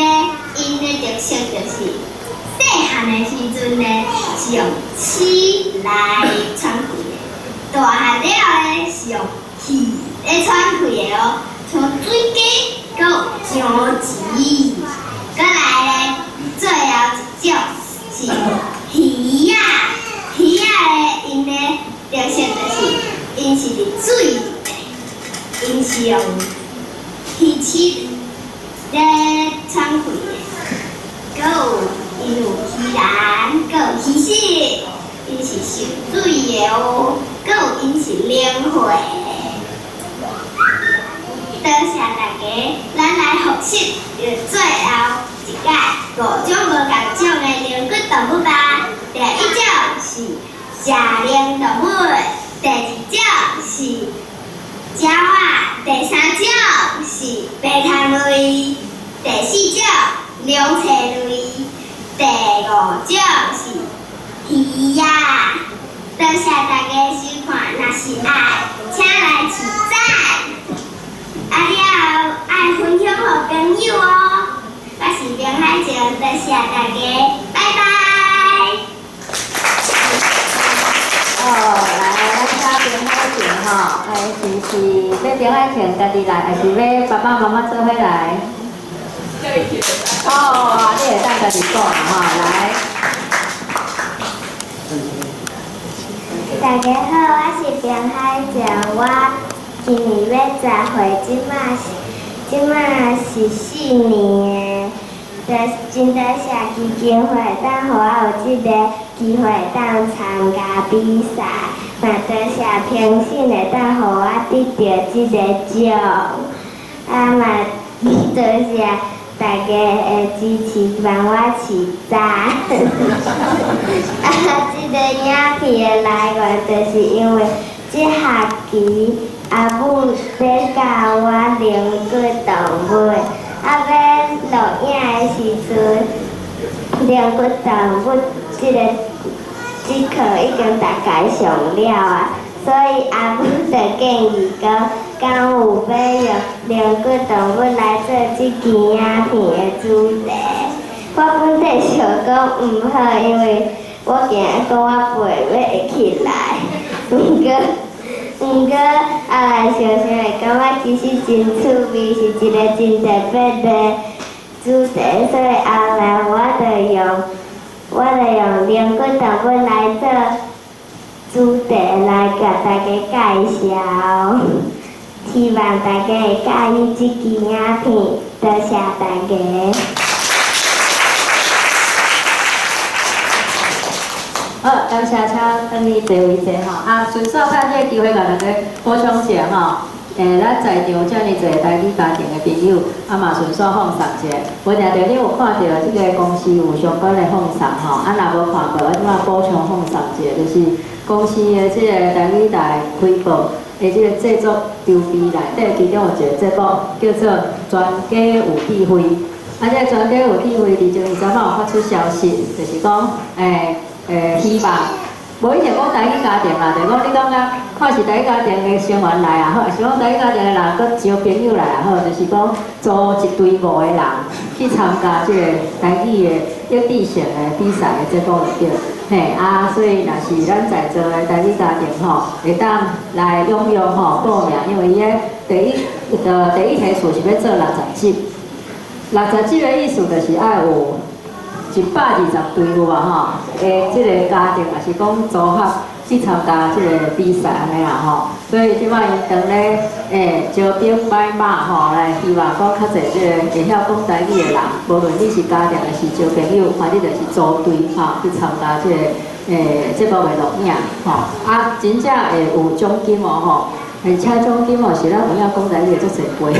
因的特色就是细汉的时阵咧是用齿来喘气的，大汉了咧是用气来喘气的哦，像水鸡。搁有姜子，搁来咧，最后一种是鱼仔。鱼仔咧，因咧特色就是因是伫水里的，因是用鱼翅咧喘气的。搁有因有鱼篮，搁有鱼翅，因是受水的哦。搁有因是冷血的。多谢大家，咱来复习最后一届5种无共种的灵骨动物吧。第一种是食灵动物，第二种是鸟仔，第三种是白糖类，第四种两栖类，第5种是鱼仔。多谢大家收看，若是爱，请来取赞。啊了，爱分享给朋友哦。我是林海静，多谢大家，拜拜。来，咱请林海静吼，是要林海静家己来，还是要爸爸妈妈做伙来？哦，你会当家己讲吼，来。大家好，我是林海静，我今年要10岁，即马是4年的，真多谢基金会，当互我有即个机会当参加比赛，嘛多谢评审会当互我得到即个奖，嘛多谢大家的支持，帮我取赞。即个影片的来源就是因为即学期。阿母要教我灵骨动物，要录影的时阵，灵骨动物即课已经大概上了啊，所以阿母就建议讲，敢有要用灵骨动物来做即支影片的主题。我本地想讲毋好，因为我惊讲我背要会起来，不过后来想想会感觉其实真趣味，是一个真特别的主题，所以后来我就用灵骨动物来做主题来甲大家介绍，希望大家会介意这支影片，多谢大家。好，感谢，请等你坐位坐吼。顺手趁这个机会，甲大家补充一下吼。咱在场遮尔侪台语家庭的朋友，嘛顺手放送一下。无定定你有看到即个公司有相关的放送吼，若无看到，我即马补充放送一下，就是公司的即个台语台开播的即个制作周边内底，其中有一个节目叫做《专家有智慧》。这个专家有智慧，伫前2-3晚有发出消息，就是讲希望，无一定讲台语家庭啦，就是讲你感觉看是台语家庭的成员来也好，还是讲台语家庭的人搁招朋友来也好，就是讲组一队5个人去参加这个台语的益智性的比赛的节目就对。所以若是咱在座的台语家庭吼，会当来踊跃吼报名，因为伊个第一题数是要做60集，60集的意思就是爱有120队有啊吼，即个家庭也是讲组合去参加这个比赛安尼啦吼。所以即摆因当咧招兵买马吼，来希望讲较侪这个会晓讲台语的人，无论你是家庭还是交朋友，反正就是组队吼去参加这个节目的录影吼。啊，真正会有奖金哦吼。而且奖金哦是咱有影讲台语足侪倍，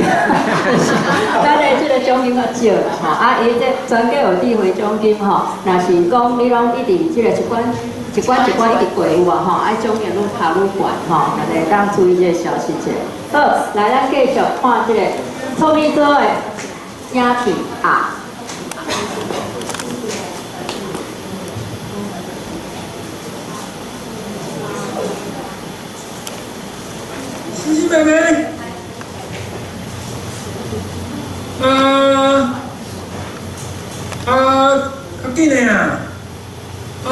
咱的即个奖金较少啦吼。啊，伊这全国有智慧奖金吼，若是讲你拢一直即个一关一直过有啊吼，啊奖金愈拍愈悬吼，大家当注意这个消息者。好，来咱继续看即个聪明哥的影片啊。星星妹妹，较紧的啊，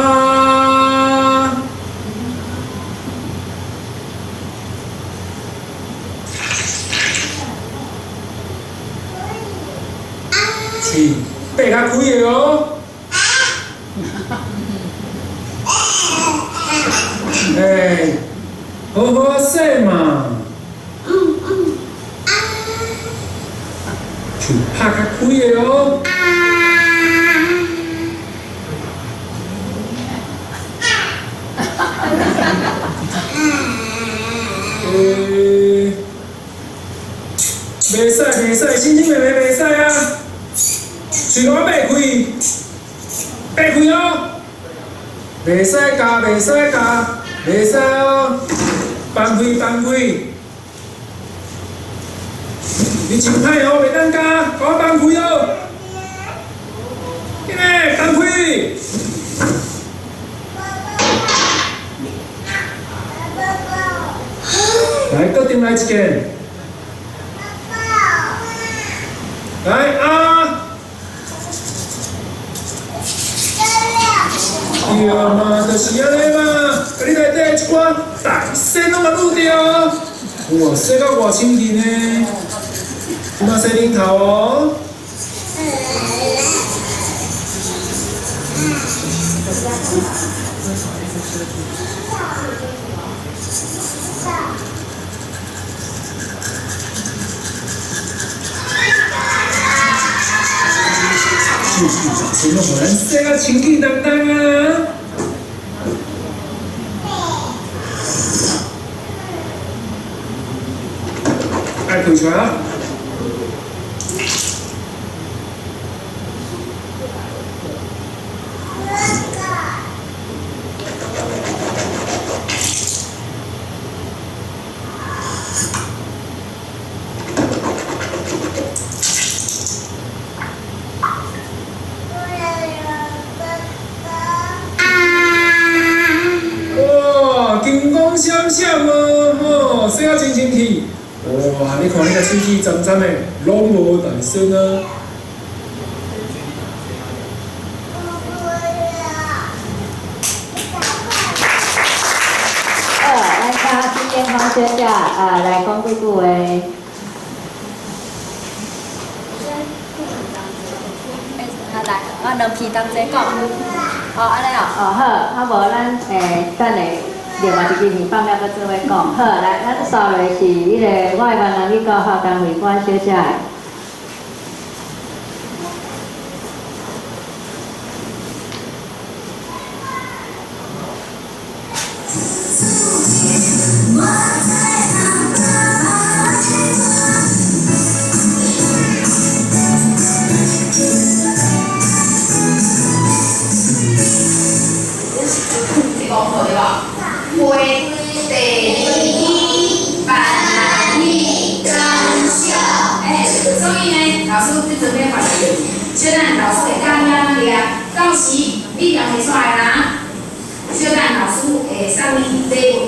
是爬较开的哦，好好说嘛。拍较开的哦。袂使，星星妹妹袂使啊！嘴巴擘开哦！袂使夹，袂使哦！放开！你真歹哦，袂当夹，给我放开哦！放开！来，搁顶来一件。来啊！对嘛，就是安尼嘛。啊，你内底一寡大声拢嘛录着，哇，说到偌亲近呢。即马洗领头哦。谁弄咱洗个清气当当啊！爱开出来啊！闪哦，吼，洗啊真清气。哇，你看你个手指脏脏的，拢无大声啊。咱请今天同学者来讲几句话。来，我两篇同齐讲。安尼哦，好，无咱等下。另外一支片放了搁做伙讲，好，来，咱扫落是迄个我的万能语教学单位关小姐。小等老师会教你安怎念，到时你念袂出来啦，小等老师会送你礼物。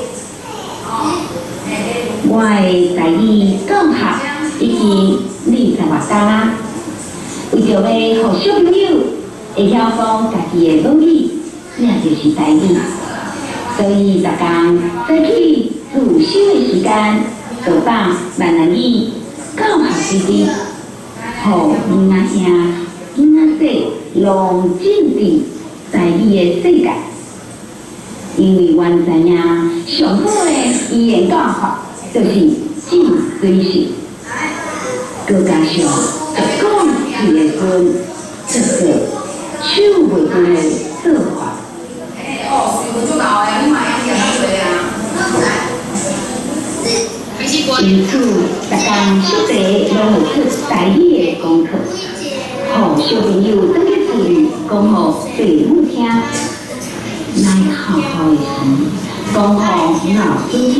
我的台语教学已经20多年啦，为着要互小朋友会晓讲家己的母语，那就是台语，所以逐天早起自修的时间，就当万能语教学之日，互囡仔兄。囡仔仔拢进入台语的世界，因为阮知影上好的语言教法就是浸水式，佮加上讲字的分，这个手袂分的做法。哦，是足老的，你嘛会记得做啊？因此，大家宿舍拢有出台语的功课，互小朋友转去厝里讲互父母听，来好好的讲互老师听，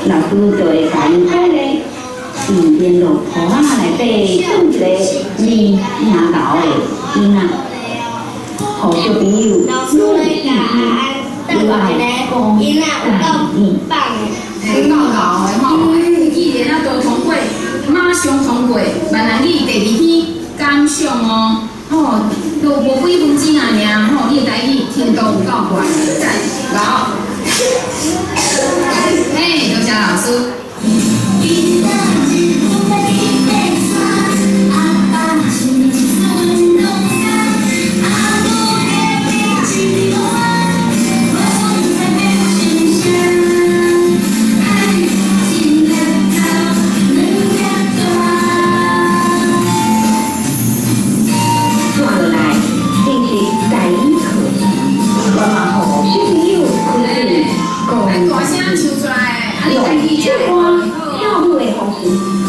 老师就会甲因鼓励，用联络簿仔内底选一个字听到的囡仔，互小朋友有信心，又爱讲台语。很搞搞的吼，语言啊都通过，马上通过。闽南语第2天感想哦，吼都无几分钟啊尔，吼你的台语听到有够悬的，赞好。嘿，多谢老师。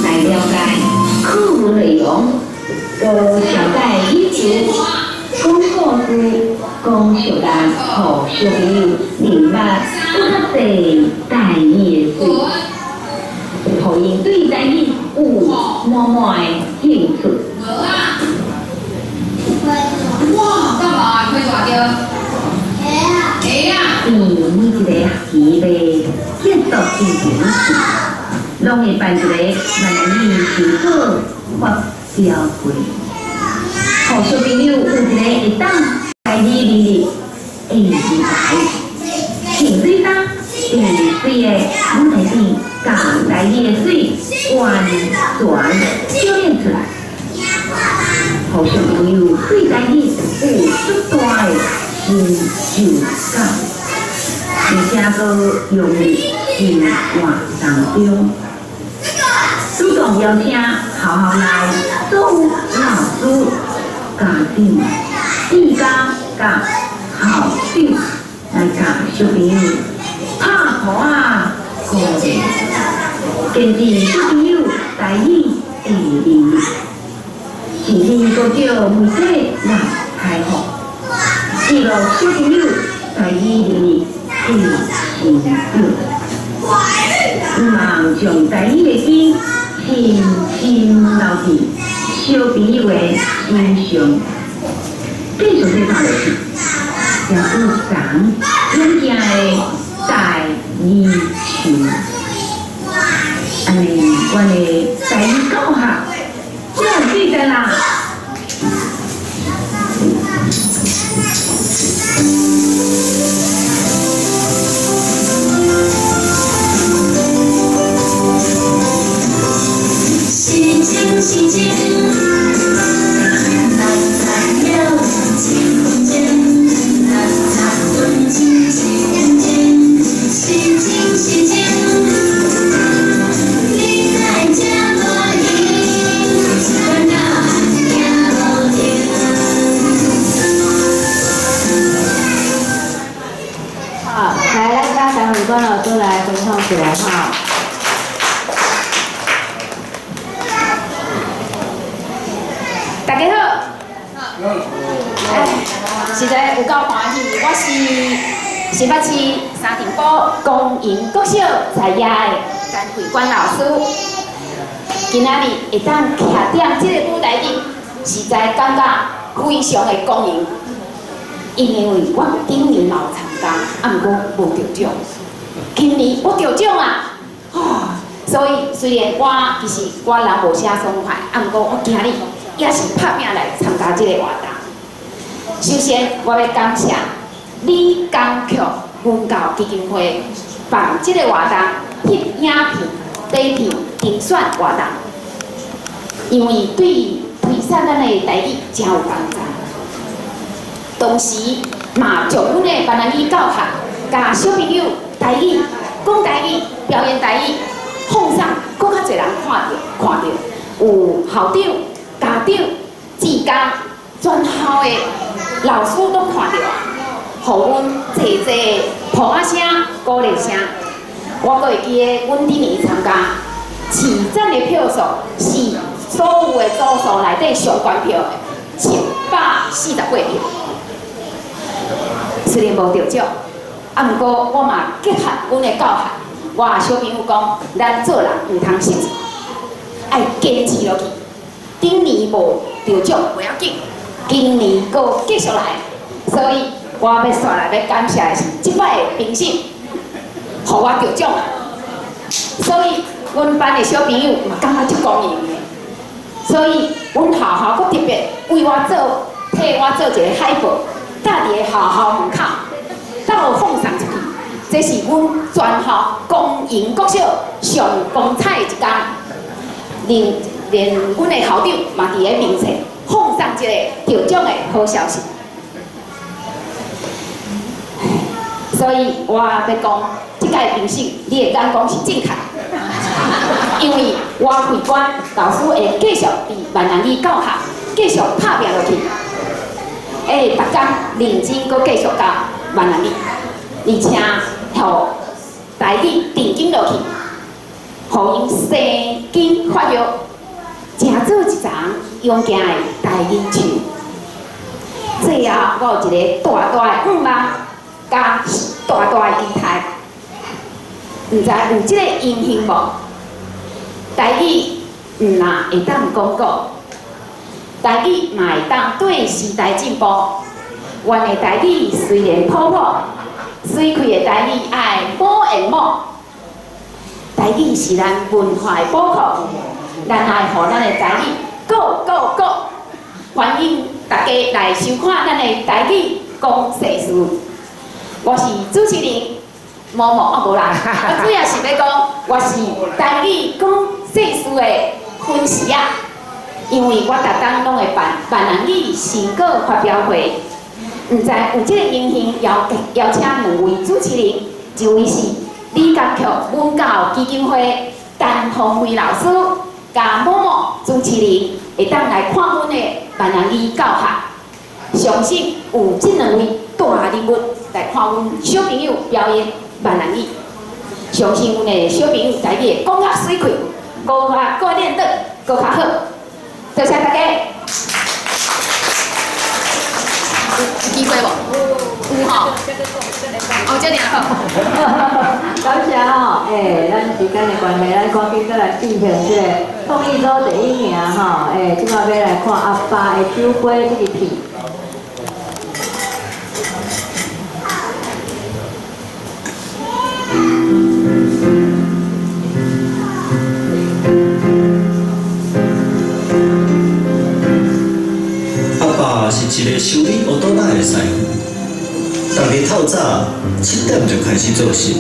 来了解课文内容，个小在语词、讲故事、讲小单，互小朋友明白更较侪台语的水，互因对台语有满满的兴趣。哇，干嘛？开大着？会啊！每一个学期的结束进行时，拢会办一个闽南语新课发表会，互小朋友有一个会当台语日的舞台，清水当第水的舞台顶，将台语的水完全表现出来，互小朋友对台语有足大的成就感，而且佫融入生活当中。主动邀请校校内所有老师、家长、店家、甲校长来甲小朋友拍鼓啊，鼓励，坚持小朋友台语的能力，甚至佫叫媒体来开放，记录小朋友台语能力的成就。希望将台语的根深深留伫小朋友的心上，继续在教落去，也有长远行的台语树。安尼，阮的台语教学就对的啦。心情，难在了天空间，难在温情心间，心情，你在家落影，在那天落天。好，来，咱家长伟关老师来分享起来哈。大家好，实在有够欢喜，我是新北市三重埔公营国小在野的甘慧关老师。今仔日会当徛踮这个舞台顶，实在感觉非常的光荣，因为我顶年有参加，啊，毋过无得奖。今年我得奖啊！所以虽然其实我人无啥爽快，啊，毋过我今日也是拍拼来参加这个活动。首先，我要感谢李港剧文教基金会办这个活动翕影片底片评选活动，因为对推散咱的台语真有帮助。同时，嘛就阮的闽南语教学，甲小朋友台语、讲台语、表演台语，放送，搁较侪人看到，有校长、家长、志工、全校的老师拢看到啊，互阮济抱仔声、鼓励声。我阁会记得，阮今年参加市长的票数是所有的组数内底上悬票的748票。虽然无得奖，啊，毋过我嘛结合阮的教学，我小朋友讲，咱做人毋通失志，爱坚持落去。顶年无得奖袂要紧，今年阁继续来。所以我要煞来要感谢的是即摆的评审，互我得奖啊。所以阮班的小朋友嘛感觉足公平的。所以阮学校阁特别为我替我做一个海报。搭伫个学校门口，到放送出去，这是阮全校公营国小上光彩的一天。连阮的校长嘛伫个面前放送一个得奖的好消息。所以我要讲，即届评审你的眼光是正确，因为我会馆老师会继续伫闽南语教学，继续拍拼落去。逐天认真搁继续教闽南语，而且互台语定紧落去，互因生根发育，成做一丛勇健的台语树。最后，我有一个大大的愿望，加大大的期待，毋知有即个因幸无？台语毋若会当讲过。台语嘛会当对时代进步。阮的台语虽然普普，水开的台语爱more and more。台语是咱文化的宝库，咱爱互咱的台语go go go！欢迎大家来收看咱的台语讲世事。我是主持人某某无啦，我主要是要讲，我是台语讲世事的分析啊。因为我逐天拢会办闽南语成果发表会，毋知有即个荣幸邀请2位主持人，一位是李江曲文教基金会陈鸿辉老师，甲某某主持人会当来看阮的闽南语教学。相信有即2位大人物来看阮小朋友表演闽南语，相信阮的小朋友台语讲较水开，搁练得搁较好。多谢大家。有机会无？有吼。哦，这样好。感谢吼，咱时间的关系，咱赶紧再来进行这个创意组第1名吼，即摆要来看阿爸的酒杯这个片。是一个修理乌多仔的师傅，逐日透早7点就开始做事，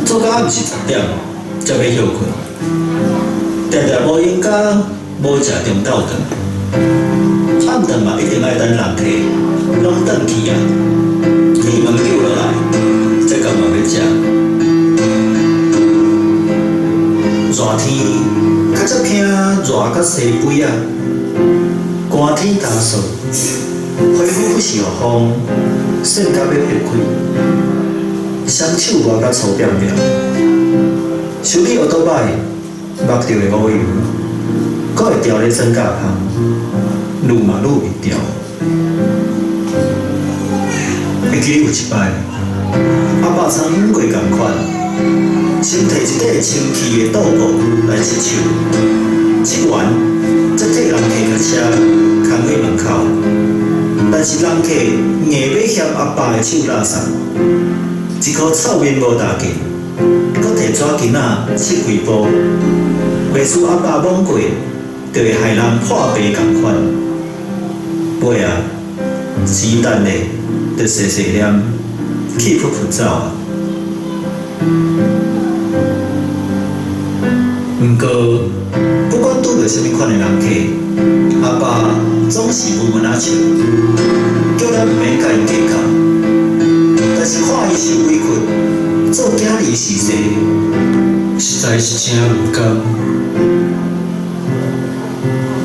做到暗时10点才要休困，常常无闲甲无食中昼顿，暗顿嘛一定爱等人客拢转去啊，铁门救落来，才敢嘛要食。热天较则惊热甲西肥啊。寒天加霜，皮肤不是互风晒到要裂开，双手握甲粗扁扁。修理乌多摆，目着的乌油，阁会掉咧指甲旁，愈嘛愈袂掉。会记有一摆，阿爸参过共款，先摕一块清气的桌布来接手，接完再替人客甲车扛去门口，但是人客硬要嫌阿爸的手垃圾，一颗臭面无打紧，搁摕纸巾仔拭几步，袂输阿爸懵过，就会害人破病共款。尾啊，钱等的，就细细念，气噗噗走啊。毋过，不管拄着什么款的人客，阿爸总是问问啊笑，叫咱毋免甲伊计较。世，实在是真有感。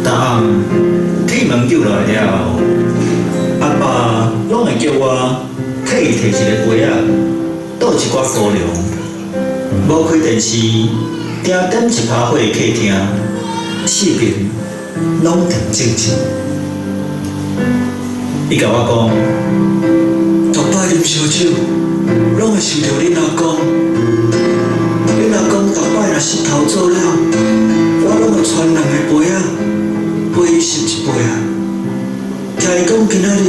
逐暗铁门叫来了后，阿爸拢会叫我替伊摕一个杯仔，倒一寡高粱，无开电视，定点一趴火客厅，四边拢定静静。伊甲我讲，逐摆啉烧酒，拢会想着恁阿公。恁阿公逐摆若是头做了，我拢会传人的杯仔，陪伊饮一杯啊。听伊讲今仔日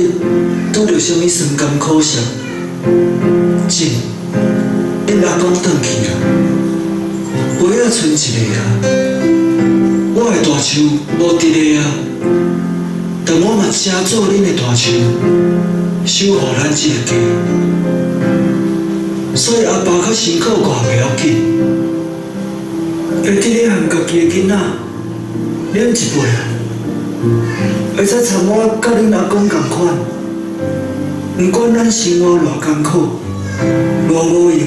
拄着啥物酸甘苦涩，真，恁阿公转去啦，杯仔剩一个啊，我的大树无伫个啊。但我嘛正做恁的大树，守护咱这个家，所以阿爸较辛苦寡袂要紧，会记咧和家己的囡仔饮一杯啊，会使参我甲恁阿公同款，不管咱生活偌艰苦，偌无用，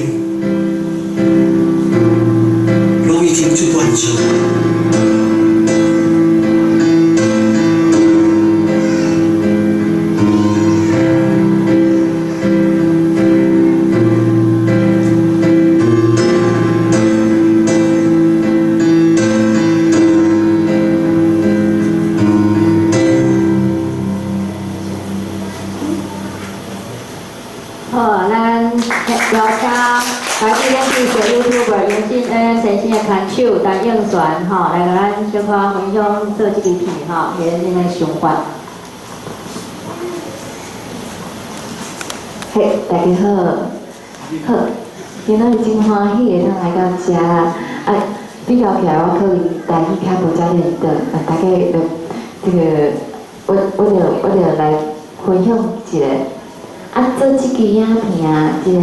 拢已经足满足。手陈应璇吼，来甲咱小可分享做即支片吼，伊个想法。嘿，大家好，好，今仔日真欢喜会当来到遮，比较起来我可能台语较无遮认得，大家就这个，我就来分享一下，做即支影片啊，即个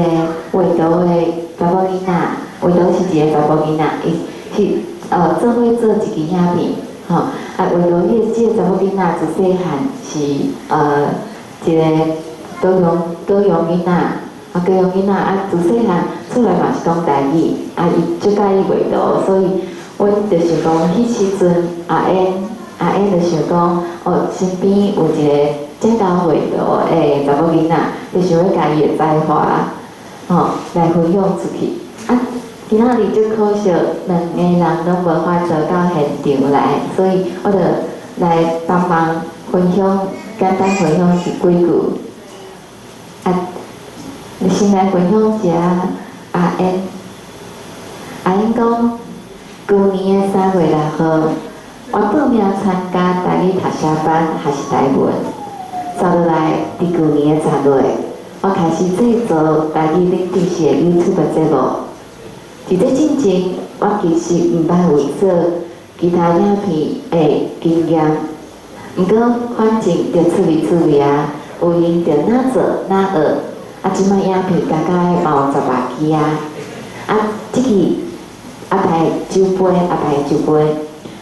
画图的查某囡仔，画图是一个查某囡仔，伊是做伙做一支影片，吼，画图即个查某囡仔自细汉是一个高雄囡仔，高雄囡仔自细汉出来嘛是讲台语，伊最介意画图，所以阮就想讲，迄时阵阿燕就想讲，身边有一个正教画图的查某囡仔，就想要家己的才华，来分享出去。今仔日就可惜两个人拢无法度到现场来，所以我就来帮忙分享，简单分享几句。先来分享一下阿燕。阿燕讲，去年的3月6号，我报名参加台语读写班学习台文。接落来，伫去年的10月，我开始制作台语冷知识的 YouTube 节目。伫这之前，我其实毋捌有做其他影片的经验，毋过反正着趣味啊，有闲着哪做哪学。即摆影片大概嘛有10外支啊。即期排酒杯，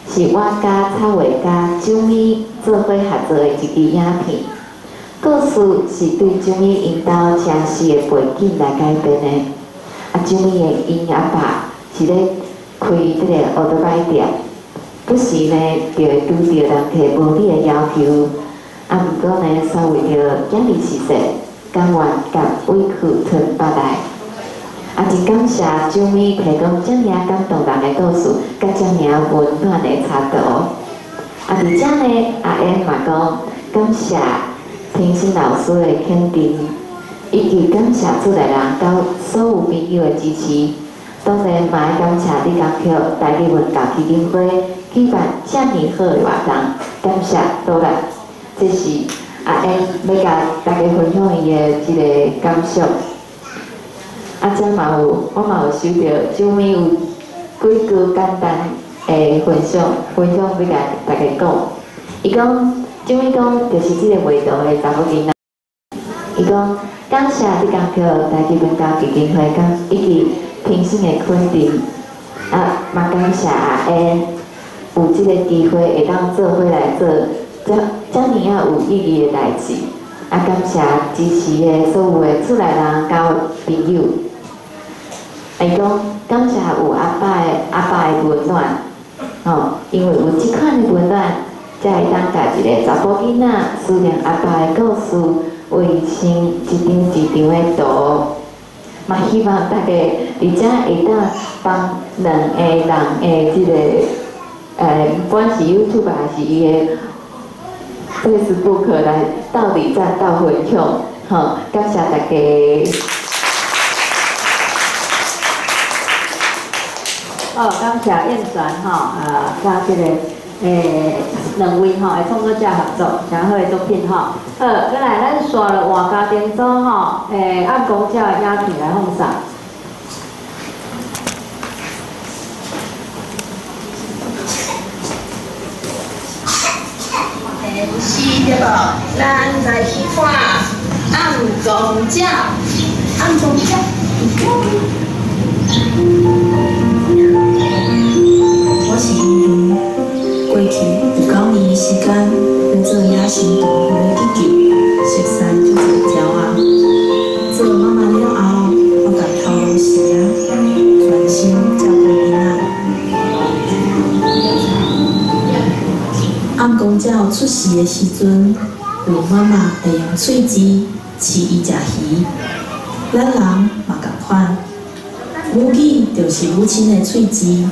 是我甲蔡伟甲周咪做伙合作的一支影片。故事是对周咪因兜城市的背景来改编的。周咪的因阿爸是咧开这个乌托邦店，不时呢就会拄着人提无理的要求，毋过呢稍微着奖励实实。甘愿甲委屈吞巴来，真感谢周咪提供遮尔感动人的故事，甲遮尔温暖的插图。伫遮呢，阿燕嘛讲感谢评审老师的肯定，以及感谢厝内人甲所有朋友的支持。当然嘛要感谢李工曲台语文教基金会举办遮尔好的活动，感谢多啦，这是。阿燕要甲大家分享伊的即个感想。遮嘛有，我嘛有收到周咪有几句简单的分享要甲大家讲。伊讲，周咪讲就是即个画图的查某囡仔。伊讲感谢你工曲台语文教基金会以及评审的肯定，嘛感谢阿燕有即个机会会当做伙来做。遮尔有意义的代志，感谢支持的所有的厝内人甲朋友。会讲感谢有阿爸的温暖，吼，因为有即款的温暖，才会当甲一个查甫囡仔思念阿爸的故事，为生一张一张的图。嘛，希望大家而且会当帮两个人的即个不管是 YouTube 还是伊的 Facebook 来斗里赞斗分享，吼，感谢大家。哦，感谢燕传吼，甲即个两位吼的创作者合作，诚好的作品吼。再来咱刷了换家庭组吼，按公教的影片来奉上。是对无？咱来去看暗公教，暗公教。我是依如，过去有9年的时间要做野生动物的研究，熟悉足侪鸟仔。做妈妈了后，我甲头路时啊，专心照顾囡仔。暗公鸟出世的时阵，有妈妈会用喙子饲伊食鱼，咱人嘛共款。母语就是母亲的喙子。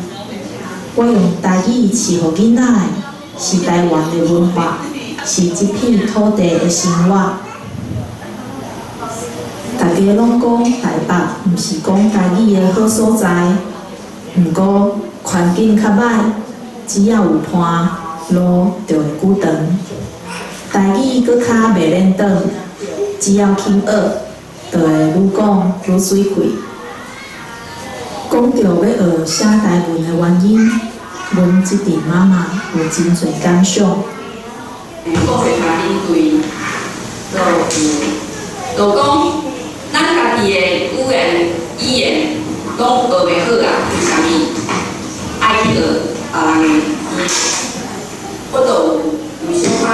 我用台语饲予囡仔的，是台湾的文化，是这片土地的生活。大家拢讲台北毋是讲台语的好所在，毋过环境较歹，只要有伴，路就会久长。台语搁较袂练长，只要肯学，就会愈讲愈水气。讲到要学写台文的原因，阮即阵妈妈有真侪感想。国会法律对，就讲咱家己的语言讲学袂好啊，为啥物爱去学别人的？我就有小可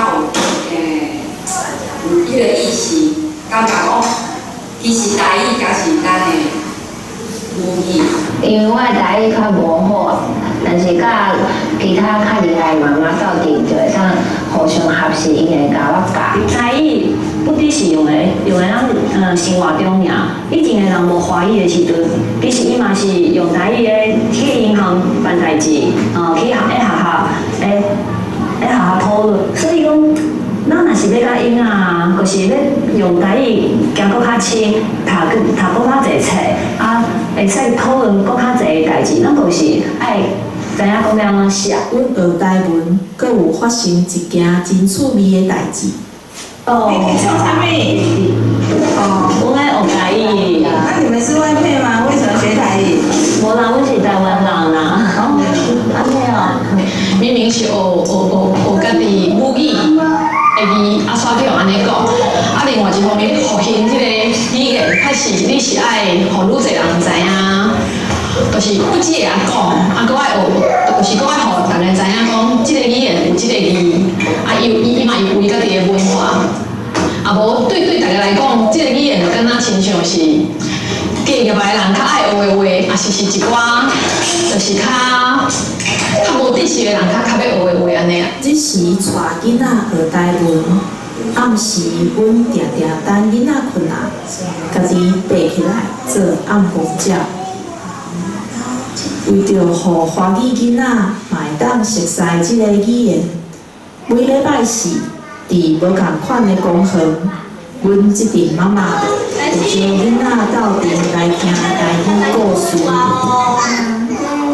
有迄个意识，感觉讲其实台语才是咱的。因为我的台语较无好，但是甲其他较厉害的妈妈斗阵，就会当互相学习，伊会甲我教。台语不只是用诶咱生活中尔，以前诶人无华语诶时阵，其实伊嘛是用台语诶去银行办代志，去学讨论，所以讲。咱若是要甲囡仔，就是要用台语行搁较深，读搁较侪册，会使讨论搁较侪代志。咱就是爱知影讲要安怎写。阮学台文，阁有发生一件真趣味的代志。哦。你唱啥物？我爱学台语。那你们是外配吗？为什么学台语？无啦，阮是台湾人啦。安尼哦。明明是学家己母语。会记阿刷票安尼讲，另外一方面，复兴即个语言，确实你是爱，互愈侪人知影，就是不只会晓讲，搁爱学，就是搁爱互大家知影讲，即个语言有即个字，伊嘛有伊家己的文化，无对大家来讲，即个语言就敢若亲像是隔业的人较爱学的话，也是一寡，就是较无知识的人较要学的话安尼啊。这时带囡仔学台文，暗时阮定定等囡仔困啊，家己爬起来做暗公鸟。为着互华语囡仔嘛会当熟悉即个语言，每礼拜四伫无共款的公园，阮即阵妈妈会招囡仔斗阵来听台语故事。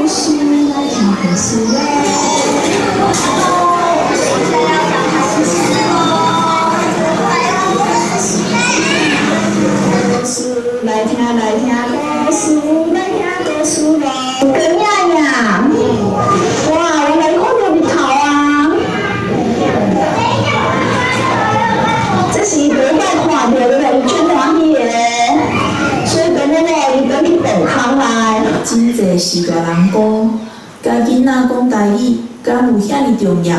来听故事，来听故事咯。怎样呀？哇，我来看到日头啊！这是礼拜看到的，真欢喜的。所以等我伊等去健康来。真侪是大人讲，甲囡仔讲台语，敢有遐尼重要？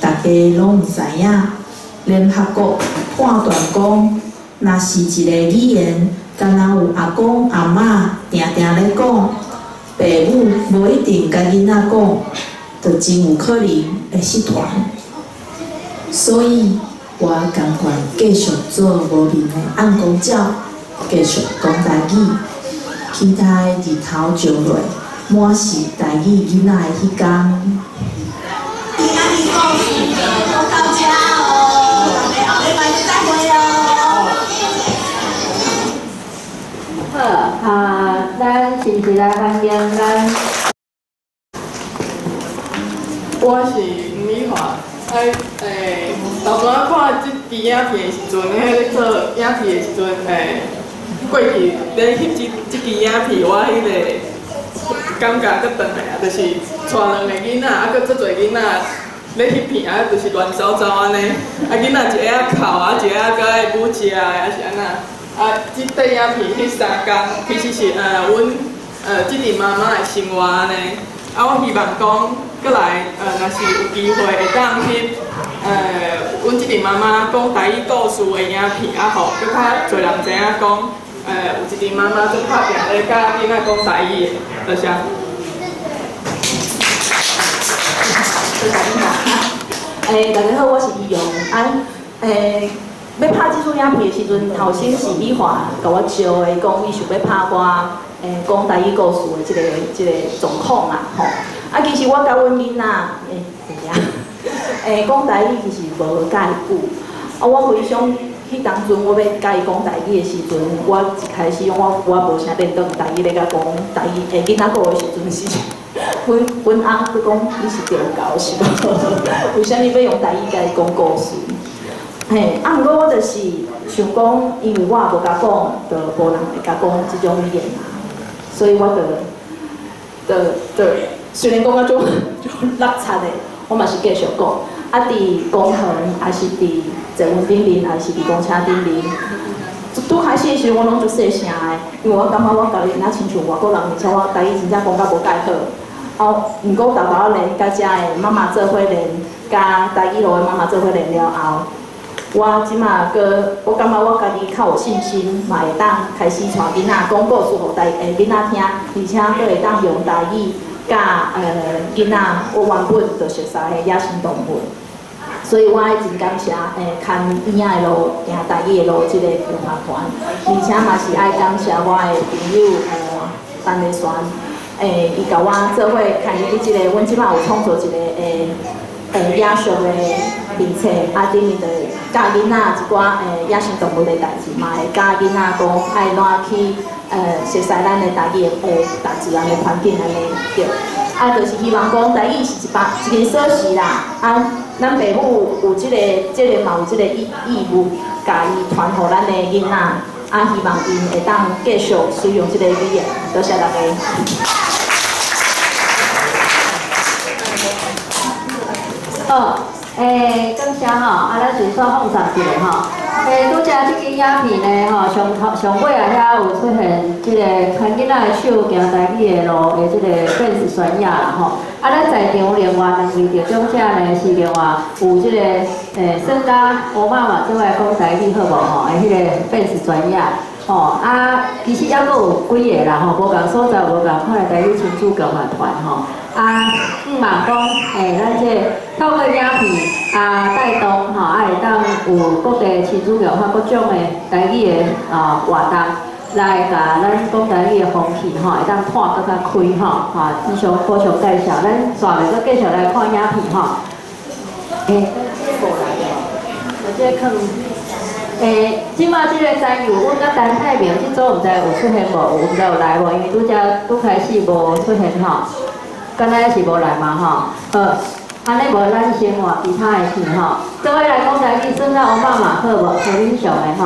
大家拢毋知影。联合国判断讲，若是一个语言敢若有阿公阿嬷定定咧讲，爸母无一定甲囡仔讲，就真有可能会失传。所以我甘愿继续做无面的暗公鸟，继续讲台语，期待日头照落，满是台语囡仔的迄天。好，咱是不是来欢迎咱？我是吴美华，豆干看即支影片的时阵，咧做影片的时阵，过去咧翕即支影片，我迄个感觉搁转来啊，就是带两个囡仔，啊，搁足侪囡仔咧翕片啊，就是乱糟糟安尼，啊，囡仔一个哭啊，一个搁爱舞食的，还是安那。啊，即块影片迄3天，其实是阮即阵妈妈的生活安尼。啊，我希望讲，过来若是有机会会当翕阮即阵妈妈讲台语故事的影片，啊，互搁较侪人知影讲，有一阵妈妈做拍拼咧，甲囡仔讲台语的，多谢。大家好，我是易容。要拍这出影片的时阵，头先是美华甲我招的，讲伊想要拍我讲台语故事的这个状况啦，吼。啊，其实我甲阮囡仔，讲台语其实无介久。啊，我回想迄当阵我要甲伊讲台语的时阵，我一开始我无啥练到台语咧，甲讲台语囡仔讲的时阵是，阮翁佮讲你是丢狗是无？为啥物要用台语甲伊讲故事？嘿，啊，毋过我就是想讲，因为我也无甲讲，就无人会甲讲即种语言啊，所以我虽然讲到种落差的，我嘛是继续讲。啊，伫公园，还是伫坐云顶面，还是伫公车顶面，拄开始的时候我拢足细声的，因为我感觉我家己若亲像外国人，而且我台语真正讲甲无介好。啊，毋过豆豆练甲遮的妈妈做伙练，甲台语路的妈妈做伙练了后。我即马我感觉我家己较有信心，嘛会当开始带囡仔讲故事，互囡仔听，而且佫会当用台语甲囡仔我原本就熟悉的野生动物，所以我爱真感谢牵婴仔的路、行台语的路即个文化团，而且嘛是爱感谢我的朋友陈丽璇，伊甲我做伙牵入即个，阮即马有创作一个野俗的名册，啊，顶面就教囡仔一寡野生动物的代志，嘛会教囡仔讲爱怎去熟悉咱的台语的大自然的环境安尼对。啊，就是希望讲台语是一件小事啦，啊，咱父母有即个嘛有即个义务，家己传互咱的囡仔，啊，希望因会当继续使用即个语言，多谢大家。好，感谢吼，啊，咱顺续放上一个吼。拄则即支影片呢吼，上尾啊遐有出现即个牵囡仔的手行台语的路的即个粉丝宣言啦吼。啊，咱在场另外2位得奖者呢是另外有即个孙家吴妈妈做来讲台语好无吼？的迄个粉丝宣言。吼啊，其实还佫有几个啦吼，无共所在无共款的台语亲子共学团吼。啊，嘛讲咱这透过影片带动吼，啊会当有各地亲子共学各种的台语的活动，来甲咱讲台语的风气吼，会当拓搁较开吼，以上补充介绍，咱下面搁继续来看影片吼。这无来无，这可能。即马即个战友，阮甲陈太平即组毋知有出现无？毋知有来无？因为拄开始无出现吼，敢若是无来嘛吼。安尼无咱先换其他的片吼。做伙来讲台语，算到王妈妈好无？好恁上的吼。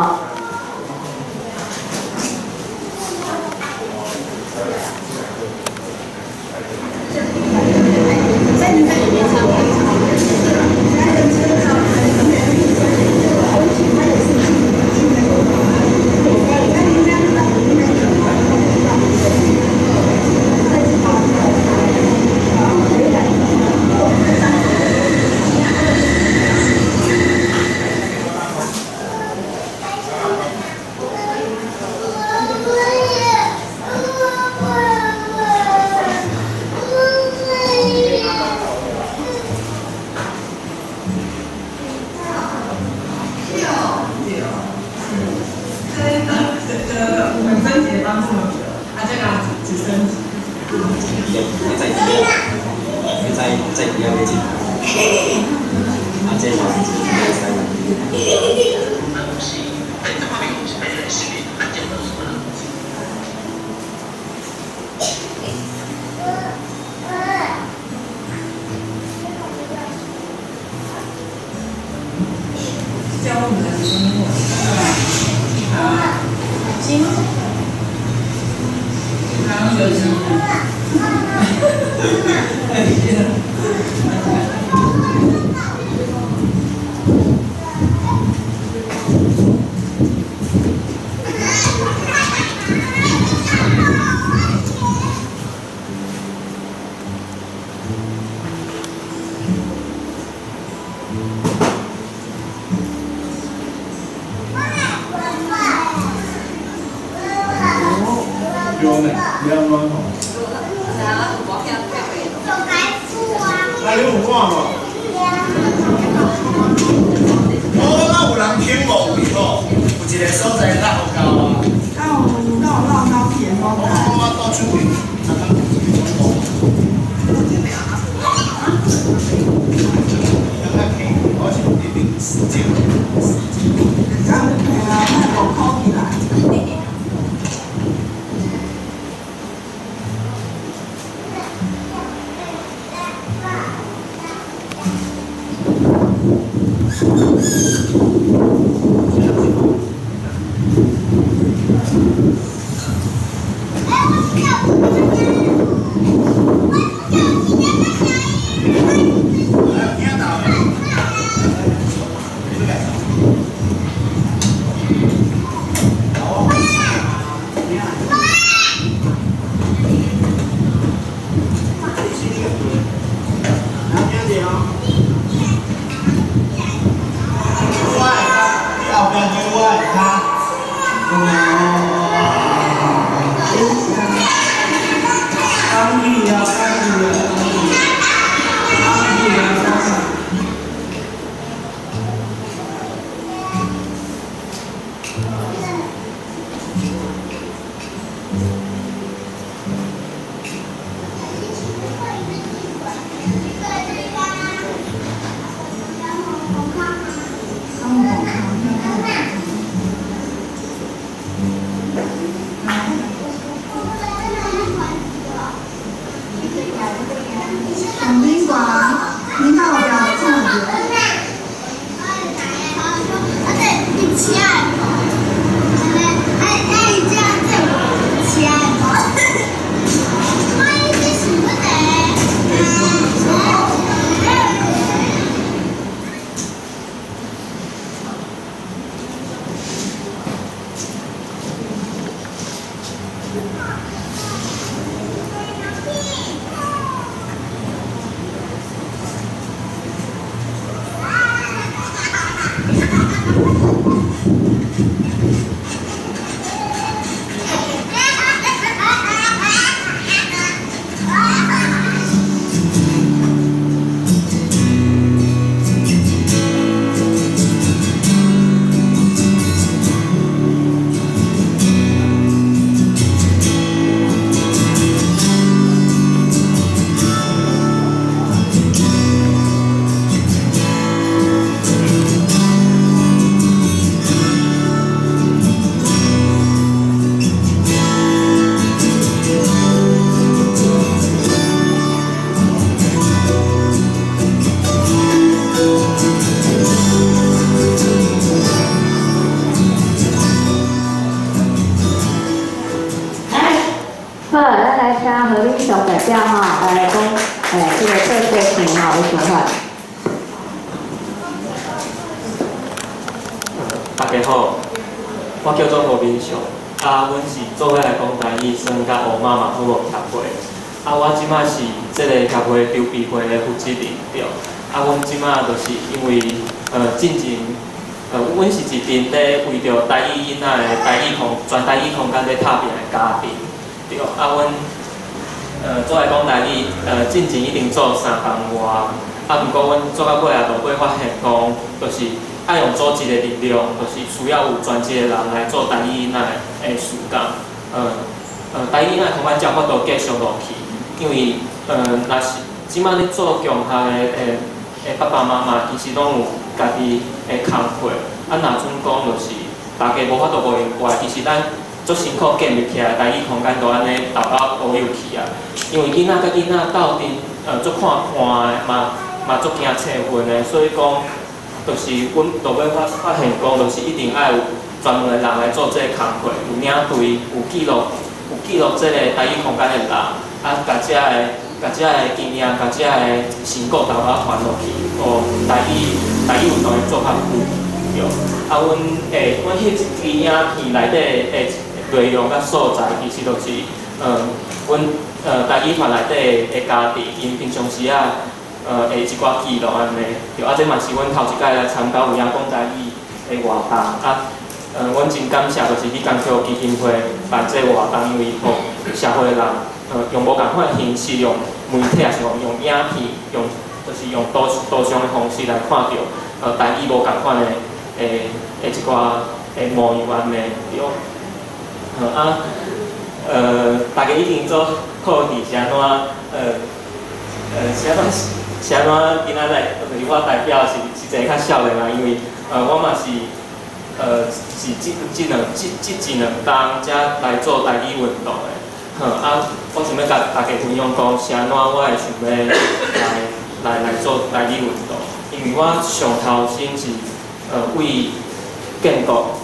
当这么久，这个只升级。再低啊，再低啊，没进。这条是教我们的生活。金，刚刚有什有呢，两万吼。你有看无？我有人肯无位吼，有一个所在较好教啊。闹偏哦。我到处去，我是一定时间。我考起来。代表哈来讲，这个特色型哈有想法。大家好，我叫做何明雄，阮是做伙来讲台语算甲乌妈妈好无协会。我即马是这个协会筹备会的负责人对。阮即马就是因为进前阮是一边咧为着台语囡仔的全台语空间咧打拼的家庭对。阮做来讲台语进前已经做3项外，毋过阮做到尾就会发现讲，就是爱用组织的力量，就是需要有专职的人来做台语囡仔的事工。台语仔恐怕照法度继续落去，因为若是即摆咧做强校的爸爸妈妈，其实拢有家己的工课，若阵讲就是大家无法度无闲乖，其实咱足辛苦建立起来台语空间都安尼豆包乌有去啊，因为囡仔甲囡仔斗阵足看看的嘛足惊气氛的，所以讲就是阮就要发现讲，就是一定爱有专门的人来做这个工课，有领队，有记录这个台语空间的人，甲这个经验，甲这个成果豆包传落去，台语运动的做法对。阮迄一支影片内底的内容甲素材，其实就是阮台语团内底的家庭，因平常时下一寡记录安尼，对，这嘛是阮头一届来参加有影讲台语的活动阮真感谢，就是李工区基金会办这个活动，因为互社会人用无共款的形式，用媒体也是用影片，就是用多项的方式来看到台语无共款的一寡模样安尼，对。大家一定做好伫是安怎是安怎今仔来，就是我代表是一个较少年人，因为我嘛是这两冬才来做台语运动的。我想要甲大家分享讲是安怎我会想要来做台语运动，因为我上头先是为建国，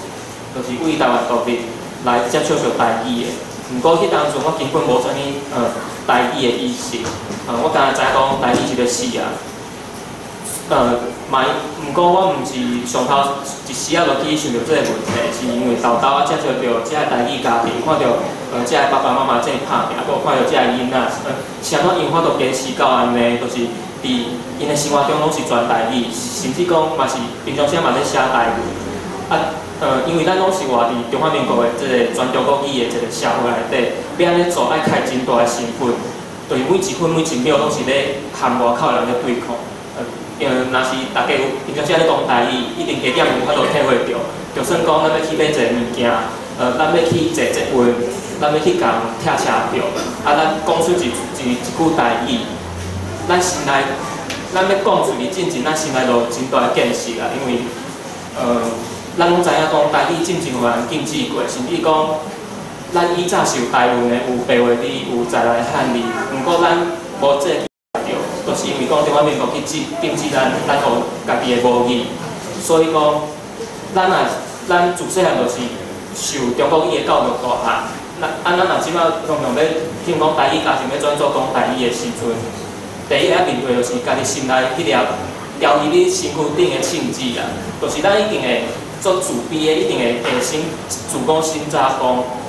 就是为台湾独立来接触着台语的。毋过迄当阵我根本无啥物台语的意识，我敢知影讲台语是要死啊。毋过我毋是上头一时仔就去想到这个问题，是因为豆豆接触到这个台语家庭，看到这个爸爸妈妈这拍拼，还有看到这个囡仔，是安怎因法度坚持到安尼，就是伫因的生活中拢是全台语，甚至讲嘛是平常时嘛咧写台语。因为咱拢是活伫中华民国的这个全中国语的这个社会内底，要安尼做爱开真大的成本，就是每一分每一秒拢是咧和外口人咧对抗。若是大家有平常时咧讲台语，一定加点有法度体会到。就算讲咱要去买一个物件，咱要去坐捷运，咱要去共拆车票，咱讲出一句台语，咱心内咱要讲出去进前，咱心内就有真大的建设啦，因为咱拢知影讲台语进前有人禁止过，甚至讲咱以早是有台湾的，有白话字，有在来汉字，毋过咱无这个着，就是因为讲中华民国去禁止咱互家己的母语，所以讲咱自细汉就是受中国语的教育大汉。咱若即摆常常要听讲台语，家庭要转做讲台语的时阵，第一要面对就是家己心内迄条调入你身躯顶的性质啦，就是咱一定会做自卑的，一定会先自讲先早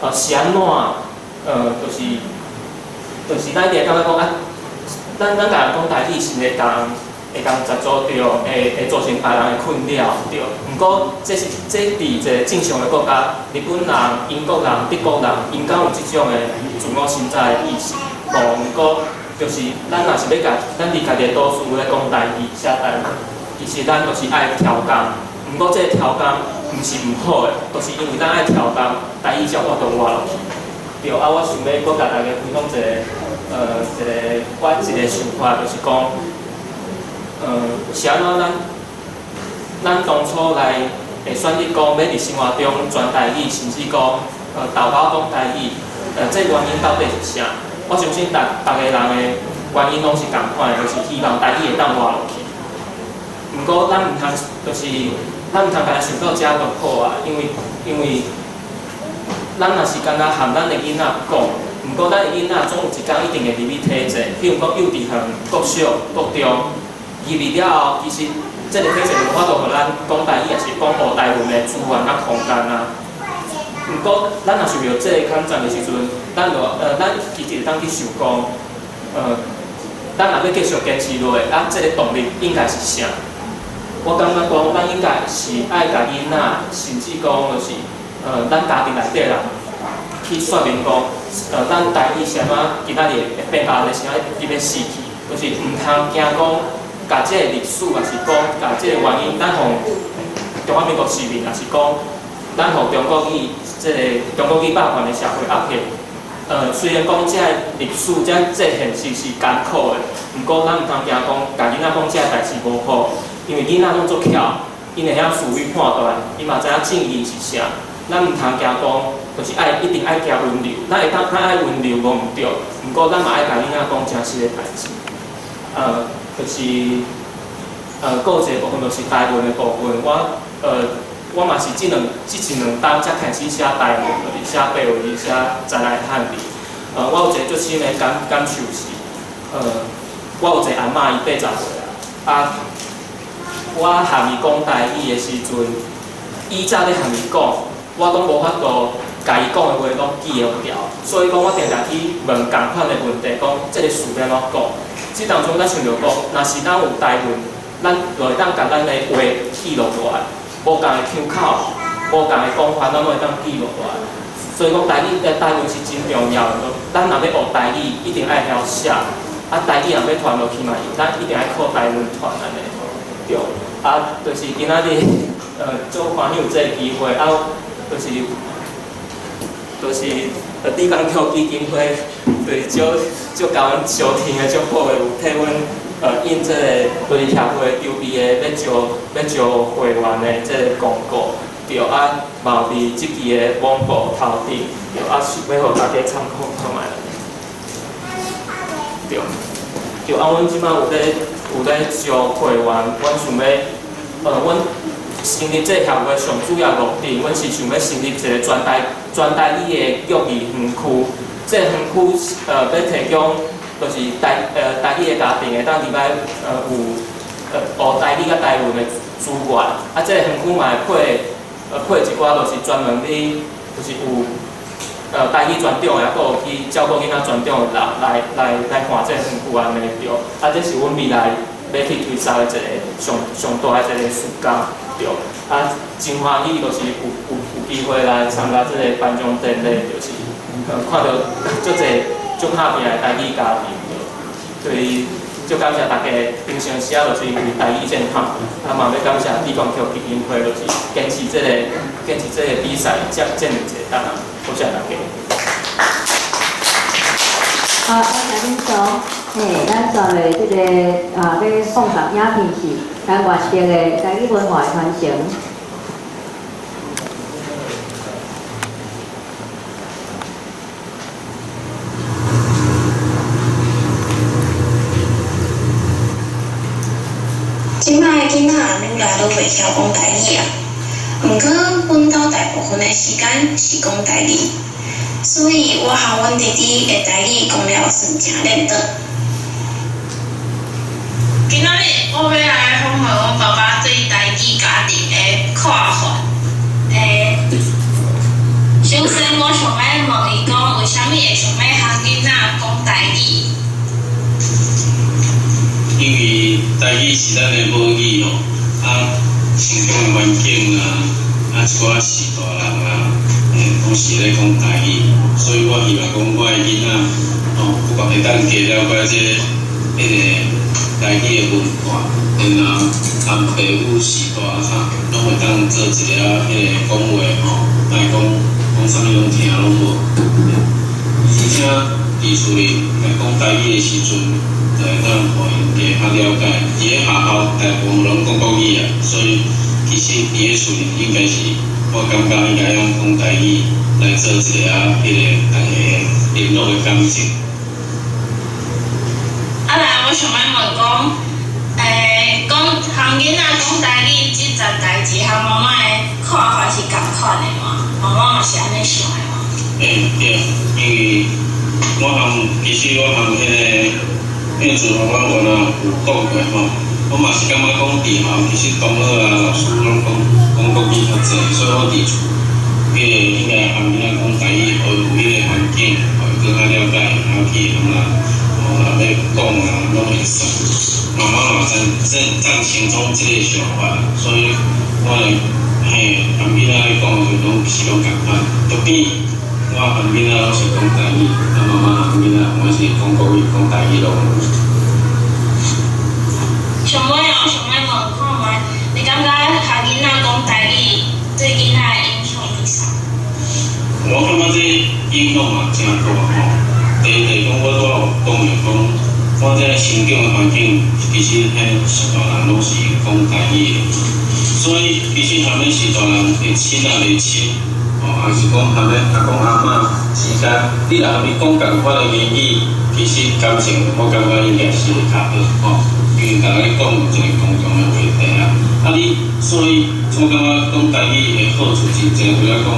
讲，是安怎？就是咱一定会感觉讲咱家人讲台语是会共接触着，会造成别人的困扰，对。毋过这伫一个正常的国家，日本人、英国人、德国人，因敢有即种的自我审查的意识，毋过就是咱若是要甲咱伫家己的都市咧讲台语、写台语，其实咱就是爱调工。毋过这个调工毋是毋好的，就是因为咱爱调工，台语才法度活落去。对，我想要搁甲大家分享一个我一个想法，就是讲。是安怎咱当初来会选择讲要伫生活中传台语，甚至讲豆包讲台语，这原因到底是啥？我相信大家人的原因拢是同款的，就是希望台语会当活落去。毋过咱毋通家己想到遮就好啊，因为咱若是干那含咱的囡仔讲，毋过咱的囡仔总有一天一定会入去体制，比如讲幼稚园、国小、国中。入去了后，其实这个体制有法度互咱讲台语，也是讲学台湾的资源甲空间啊。毋过，咱若想到这个抗战的时阵，咱其实会当去想讲，咱若要继续坚持落来，这个动力应该是啥？我感觉讲，咱应该是爱甲囡仔，甚至讲就是咱家庭内底人去说明讲，咱台语是安怎今仔日会变到安尼，是安尼直要死去，就是毋通惊讲。甲这个历史，也是讲甲这个原因，咱互中华民国市民，也是讲咱互中国语中国语百万的社会压迫。虽然讲这历史、这现实是艰苦的，毋过咱毋通惊讲，甲囡仔讲这代志无好，因为囡仔拢足巧，因会晓思维判断，伊嘛知影正义是啥。咱毋通惊讲，就是一定爱行温柔，咱爱温柔无毋对，毋过咱嘛爱甲囡仔讲正实的代志。就是还有一个部分就是台文的部分，我嘛是这一两档才开始写台文，就是写白话字、写再来汉字。我有一个最深的感受是，我有一个阿嬷，伊80岁啊，我含伊讲台语的时阵，伊早咧含伊讲，我拢无法度甲伊讲的话拢记会牢，所以讲我定定去问共款的问题，讲这个事要安怎讲。即当中，咱想着讲，若是咱有台文，咱就会当甲咱的话记录落来。无共的腔口，无共的讲法，咱拢会当记录落来。所以讲台文是真重要的。咱若要学台语，一定爱晓写。台语若要传落去嘛，咱一定爱靠台文传安尼。对。就是今仔日，足欢喜有这个机会，李港桥基金会，就是足甲阮相挺的，足好的，有替阮。印这个就是协会筹备的要招会员的这个广告，对嘛有伫即期的网报头顶，对要互大家参考看卖。对，阮即摆有咧招会员，阮想要阮成立这协会上主要目的，阮是想要成立一个全台语的育儿园区，这个园区要提供。就是台语的家庭会当入来有学台语甲台文的资源，这个园区嘛会配一寡就是专门咧，就是有台语专长的，还有去照顾囡仔专长的人来看这个园区安尼对。这是阮未来要去推销的一个上大的一个事工对。真欢喜就是有机会来参加这个颁奖典礼，就是看到足合拼的台语家庭。所以，就感谢大家平常时就是为台语健康，嘛要感谢李光桥基金会，就是坚持这个比赛，这2个档啊，多谢大家。好，感谢恁所，咱做的这个要奉上影片是咱外籍的台语文化传承。即摆的囡仔愈来愈袂晓讲台语啊，毋过阮兜大部分的时间是讲台语，所以我和阮弟弟的台语讲了算正练得。今仔日我要来分享阮爸爸对台语家庭的看法。首先我想要问伊讲，为虾米会想要和囡仔讲台语？因为台语是咱的母语哦，成长的环境一寡时大人拢是咧讲台语，所以我希望讲我的囡仔不管会当加了解这台语的文化，然后和父母时大拢会当做一个讲话莫讲啥物拢听拢无，而且伫厝里讲台语的时阵。会当互因加较了解，伫咧学校大部分拢讲国语所以其实伫咧厝里应该是，我感觉应该用讲台语来做一个大家联络的感情。来，我想要问讲，和囡仔讲台语这件代志，和妈妈的看法是共款的吗？妈妈嘛是安尼想的吗？对，因为其实我和因为自从我有讲过我嘛是感觉讲伫校其实同学老师拢讲国语较济，所以我伫厝，应该和囡仔讲台语，有环境，更加了解，然后去要讲拢会使。妈妈嘛赞成中这个想法，所以我和囡仔讲就拢是拢共款，就比。我和囡仔拢是讲台语，妈妈和囡仔我是讲国语、讲台语咯。想要问看卖，你感觉和囡仔讲台语对囡仔的影响影响嘛真大吼。第一讲，我拄有讲着讲，我这成长的环境，其实迄十大人拢是讲台语的，所以其实含咧十大人会亲啊袂亲，哦，还是讲含咧阿公阿嬷之间，你若含伊讲共款的言语，其实感情我感觉应该是会较好，吼，因为大家咧讲一个共同的话题啊，你所以我感觉讲台语的好处真济，除了讲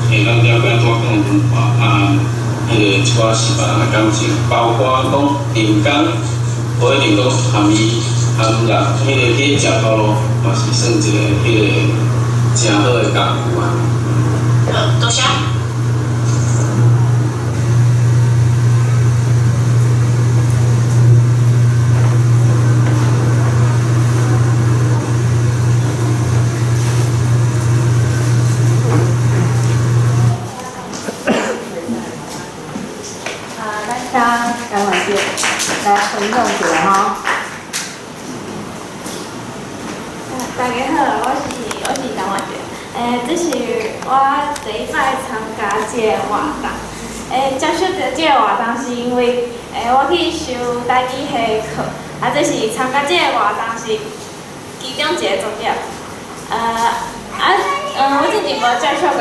会咱了解多讲文化啊。迄个一寡是别人的感情，包括讲人工，无一定讲含伊含人，迄个去食到咯，嘛是算一个迄个真好的工具啊。好，多谢。张婉娟来分享一下哈。大家好，我是张婉娟。这是我第一摆参加这个活动。接受到这个活动是因为我去修台语系课，这是参加这个活动是其中一个作业。我之前无接触过，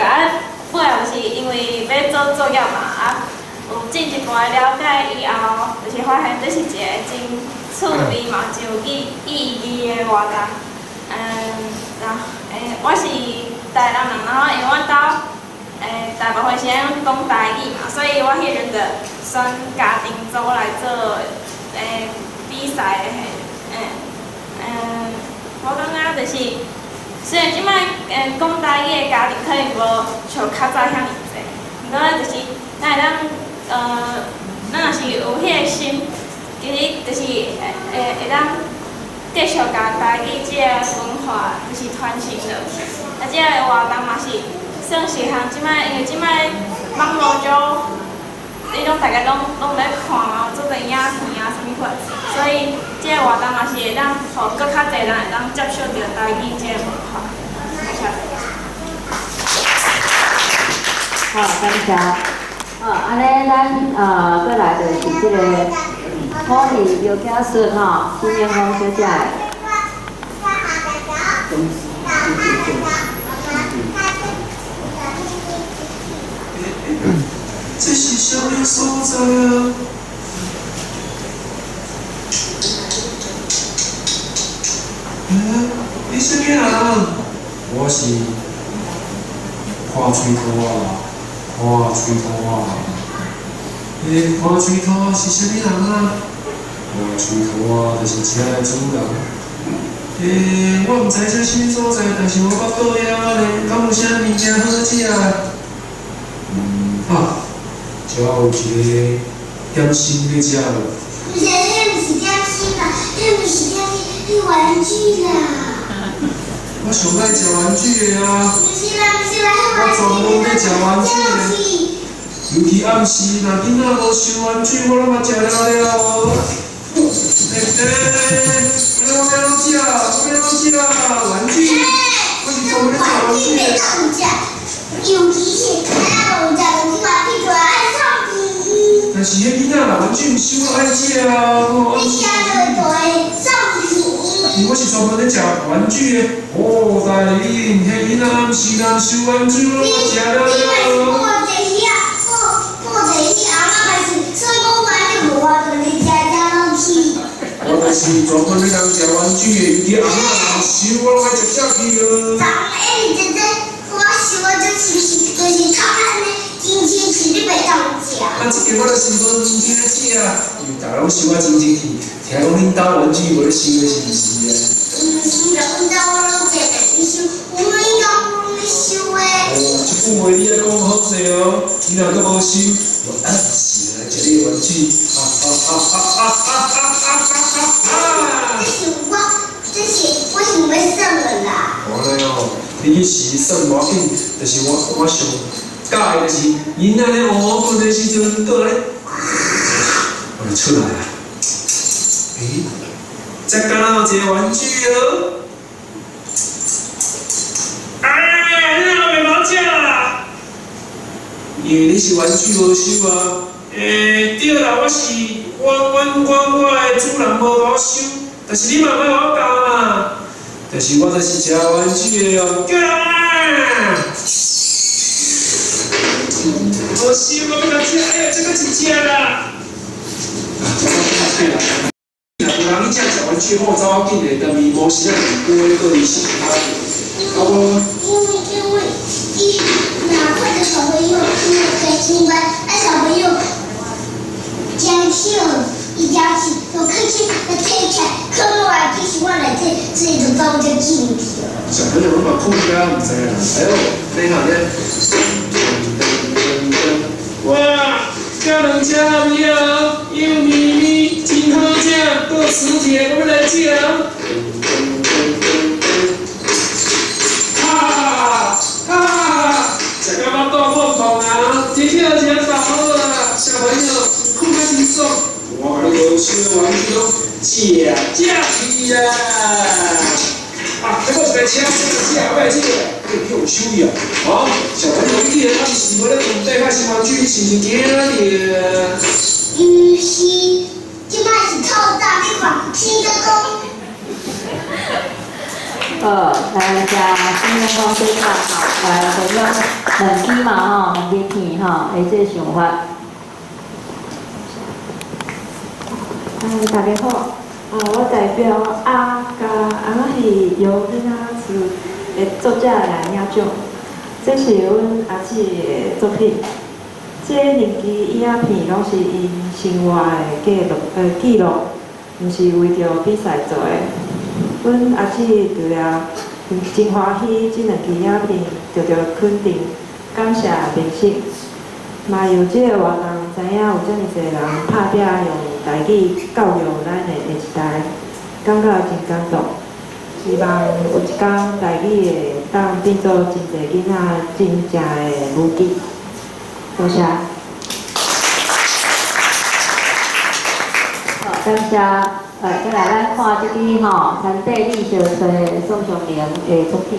本来就是因为要做作业嘛，有进一步的了解以后，就是发现这是一个真趣味嘛，真有意义的活动。我是台南人，然后因为阮兜大部分时间讲台语嘛，所以我迄阵就选家庭组来做比赛的我感觉就是，虽然即摆讲台语的家庭可能无像较早遐尔济，毋过就是咱会当咱若是有迄个心，其实就是会当继续甲台语即个文化就是传承落去。即个活动嘛是算是项即摆，因为即摆网络上，你拢大家拢咧看嘛，做阵影片啊啥物款，所以即个活动嘛是会当，互搁较侪人会当接受到台语即个文化。好，感谢。安尼咱过来就是即个好礼有家孙吼，新年丰小姐。这是啥物所在啊？你啥物人？我是看喙土啊，看喙土啊。看喙土是啥物人啊？看喙土啊，就是车的主人。我毋知这啥物所在，但是我捌倒遐咧，敢有啥物件好食啊？就有一个点心要食咯。不是，那不是点心啦，那不是点心，是玩具啦。我上爱食玩具的啊。不是啦，不是啦，我专门要食玩具的。尤其暗时，若囡仔无收玩具，我拢嘛食了哦。我要吃玩具，我是专门食玩具的。尤其是咱无食玩具，就爱创意。但是迄囡仔若玩具毋收，我爱食啊！你吃就会创意。我是专门咧食玩具的。哦，大人，迄囡仔暗时人收玩具，我食了。过节阿妈开始做公玩具，无法度你食落去。我就是专门咧人食玩具的，尤其阿妈若收，我拢爱直接去咯。你姐姐。我想就是靠咱的真亲戚你袂当食。即个我就是无真亲戚啊，因为大家拢收我真亲戚，听讲恁兜玩具无咧收的是毋是啊？毋是啦，阮兜我拢常常去收，阮应该拢咧收的。即句话你也讲好势哦，你若阁无收，我暗时来食你的玩具。这是我想要耍的啦。我咧哦。你去时耍无要紧，就是我上介意就是囡仔咧学困的时阵，倒来，我就出来啊！这敢若有一个玩具哦！哎，你若袂好食啦！因为你是玩具无收啊。对啦，我的主人无甲我收，但是你嘛莫我教嘛。但是我就是食玩具的哦，叫人啊！好收，我要甲吃，哎呀，这个是吃啦。有人去食玩具好，走要紧的，但是无时啊，过个利息他，好不？因为哪块的小朋友开心班，小朋友讲起一讲起，我看见那太太，看我还最喜欢来这种当叫纪录片。小朋友嘛，空家唔知啦，哎呦，你看咧，哇，叫人吃好不要？又咪咪，真好食，够磁铁，我们来吃。哈哈，食到巴肚痛痛啊！天天都吃饱了啦，小朋友困得真爽。我把你个收的玩具都吃去啦。啊，这个是来车，这个是后摆这个，有收益啊！哦，小朋友记得暗时无咧用带较新玩具，是毋是惊着？是，即摆是透早去看天的公。来加新的方式嘛，来回用两支嘛吼，两支片吼，这个想法。大家好，我代表阿喜由囡仔厝的作者来领奖，这是阮阿姊的作品。这2支影片拢是因生活的记录，毋是为着比赛做的。阮阿姊除了真欢喜这2支影片得到肯定，感谢评审，嘛有这个活动知影有遮尔侪人拍拼用台语教育咱的下一代，感觉真感动。希望有一天台语会当变做真侪囡仔真正的武器。多谢。好，感谢。再来咱看这支吼，山地理小册宋尚明的作品。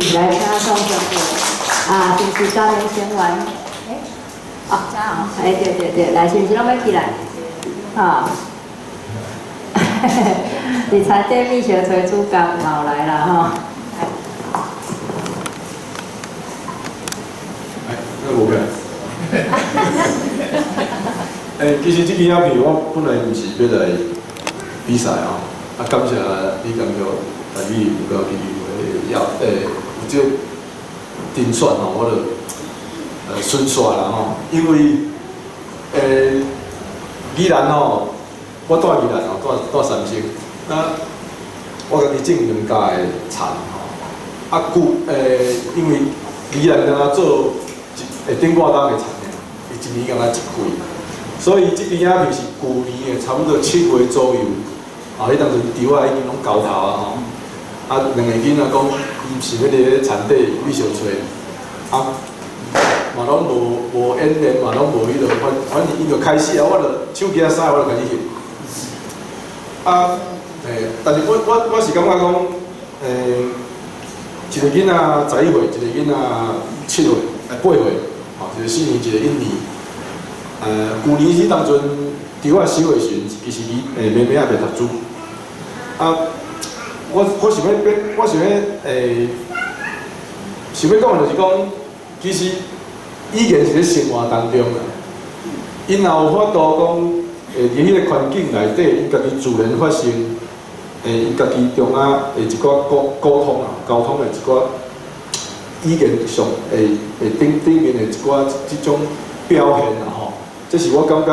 是来请送上啊，就是家庭成员。哦，对，来是毋是拢要起来？啊，你才对蜜雪推出刚好来了哈。那无个。其实这支影片我本来毋是要来比赛啊，感谢李监局台语有够基金会有这评选吼，我就顺刷啦吼，因为宜兰吼，我住宜兰吼，住三星，那我家己种2家的田吼，因为宜兰敢若做顶外档的田尔，伊一年敢若一季，所以这支影片是旧年的，差不多7月左右，迄当阵稻啊已经拢交头啊吼，2个囡仔讲伊是要伫田底米小吹，嘛拢无演练，嘛拢无迄落，反正伊就开始啊，我就手机啊塞，我就开始翕。但是我是感觉讲，一个囡仔11岁，一个囡仔7岁，8岁，吼，一个4年，一个1年。旧年迄当阵，伫我10岁时，其实妹妹也袂读书。我想要讲的就是讲，其实已经是咧生活当中啦。因也有法度讲，伫迄个环境内底，因家己自然发生，因家己中啊一寡沟通啊，交通的一寡语言上顶面的一寡即种表现啊吼，这是我感觉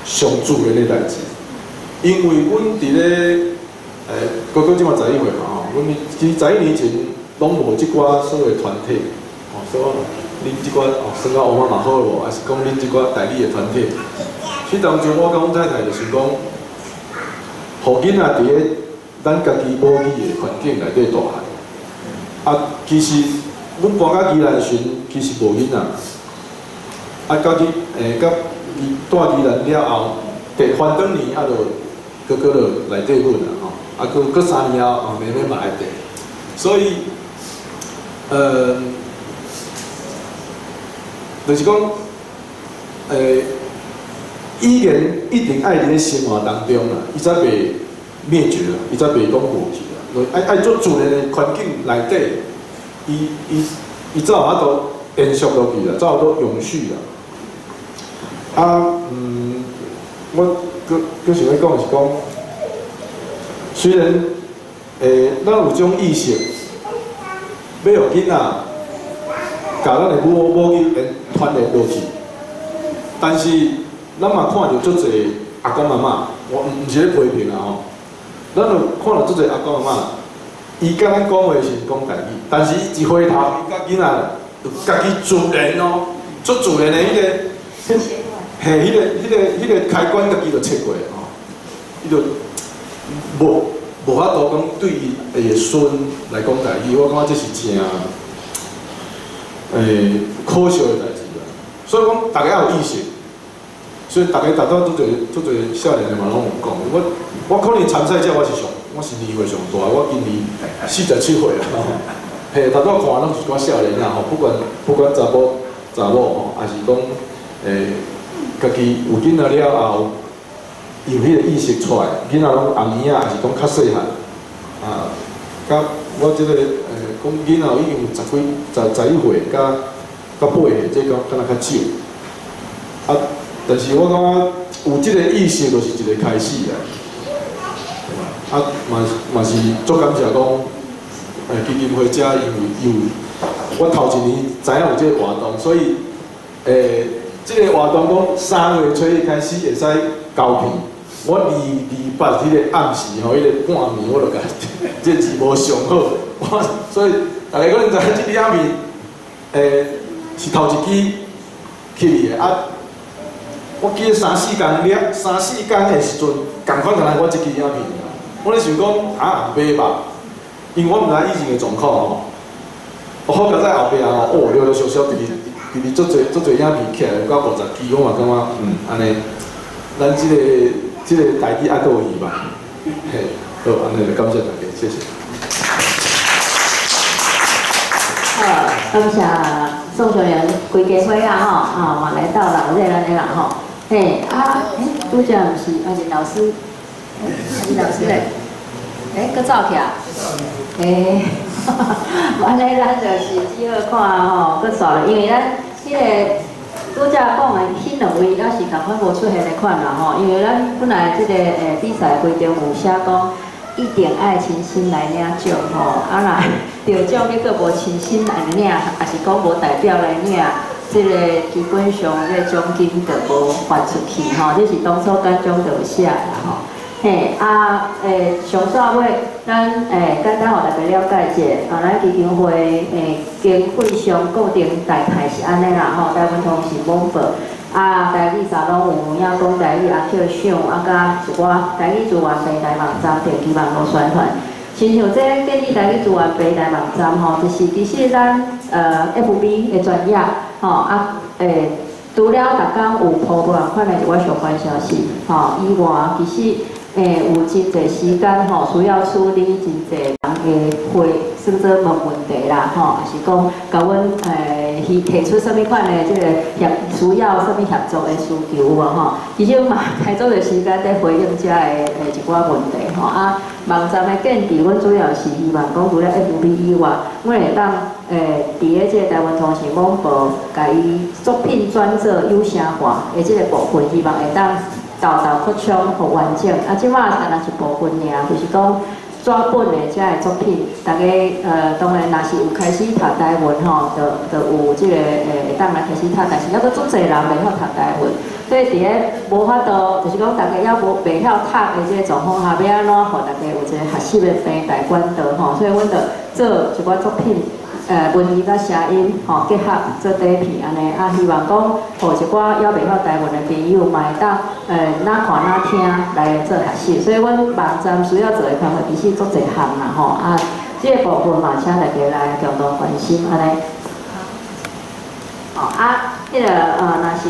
上自然的代志。因为阮伫咧哥即嘛11岁嘛吼，阮其实11年前拢无即寡所谓团体，吼，所以恁即寡算到乌妈嘛好无，还是讲恁即寡代理的团体。迄当阵我甲阮太太就是讲，互囡仔伫咧咱家己母语的环境内底大汉。其实阮搬到宜兰时，其实无囡仔。到去甲伊住宜兰了后，翻转年就哥就来缀阮啦吼，搁3年后妹妹嘛来缀，所以就是讲语言一定爱伫咧生活当中啦，伊才袂灭绝啦，伊才袂讲无去啦。爱做自然的环境内底，伊才有法度延续落去啦，才有法度永续啦。我搁想要讲的是讲，虽然咱有种意识，要互囡仔甲咱的母语传递落去，但是咱嘛看到足侪阿公阿嬷，我毋是咧批评啊吼，咱就看到足侪阿公阿嬷，伊甲咱讲话是讲台语，但是伊一回头，伊甲囡仔就家己自然哦，足自然的迄个。迄个开关家己就切过吼，伊就无法度讲对伊的孙来讲台语，我感觉这是真可惜的代志啦。所以讲大家有意识，所以大家达到足侪少年的嘛拢有讲，我可能参赛者我是2岁上大，我今年47岁啦。嘿，达到看拢是寡少年啦吼，不管查某吼，还是讲家己有囡仔了后，有迄个意识出来，囡仔拢红年仔，还是讲较细汉，甲我即个讲囡仔已经有11岁，甲8岁，这敢若较少。但是我感觉有即个意识，就是一个开始啦。嘛是足感谢讲，基金会遮因为我头一年知影有即个活动，所以这个活动讲3月初开始会使交片，我2、8迄个暗时吼，迄个半暝我就甲这字无上好，所以大家可能知影这支影片，是头一支去的我记得3、4天的时阵，共款来我这支影片，我咧想讲袂吧，因为我毋知以前的状况吼，我好佳在后壁陆陆续续伫足侪影片起来，有到50支，我嘛感觉安尼，咱即个代志还佫有希望，嘿，好，安尼就感谢大家，谢谢。感谢宋小良规家伙啊吼，嘛来到老热安尼啦吼。嘿，拄则毋是林老师，林老师咧，搁走去啊？安尼咱就是只好看吼，搁煞了，因为咱迄个拄则讲的迄两位，也是共款无出现的款啦吼，因为咱本来即个比赛规定有写讲。一点爱情心来领奖吼，若得奖你阁无亲身来领，也是讲无代表来领，即个基本上这奖金就无发出去吼，这是当初颁奖就有写啦吼。嘿，上煞尾，咱简单互大家了解一下，咱基金会经费上固定大概是安尼啦吼，台湾通是网报。台语啥拢有，影讲台语阿扣赏，甲一寡台语资源平台网站、电视网络宣传。亲像这建立台语资源平台网站吼，就是其实咱FB 的专业吼除了逐工有铺无同款的一寡相关消息吼以外，其实有真侪时间吼需要处理真侪人的会算做问题啦吼，也是讲甲阮提出什么款的即个需要什么协助的需求有无吼？其实嘛开足个时间在回应遮的一寡问题吼网站的建制，阮主要是希望讲除了 FB 以外，阮会当伫个即个台湾通讯网报，甲伊作品转做有声化的即个部分，希望会当道扩充互完整。即马才若一部分尔，就是讲。纸本的遮个作品，大家当然若是有开始读台文吼，就有即个会当来开始读，但是还阁足侪人袂晓读台文，所以伫个无法度，就是讲大家还无袂晓读的即个状况下，要安怎互大家有一个学习的平台管道吼，所以阮就做一寡作品。文字甲声音吼结合做底片安尼，希望讲互一寡还袂晓台文的朋友嘛会当哪看哪听来做学习。所以阮网站需要做的工作其实足侪项啦吼即个部分嘛，请大家来共同关心安尼。迄个若是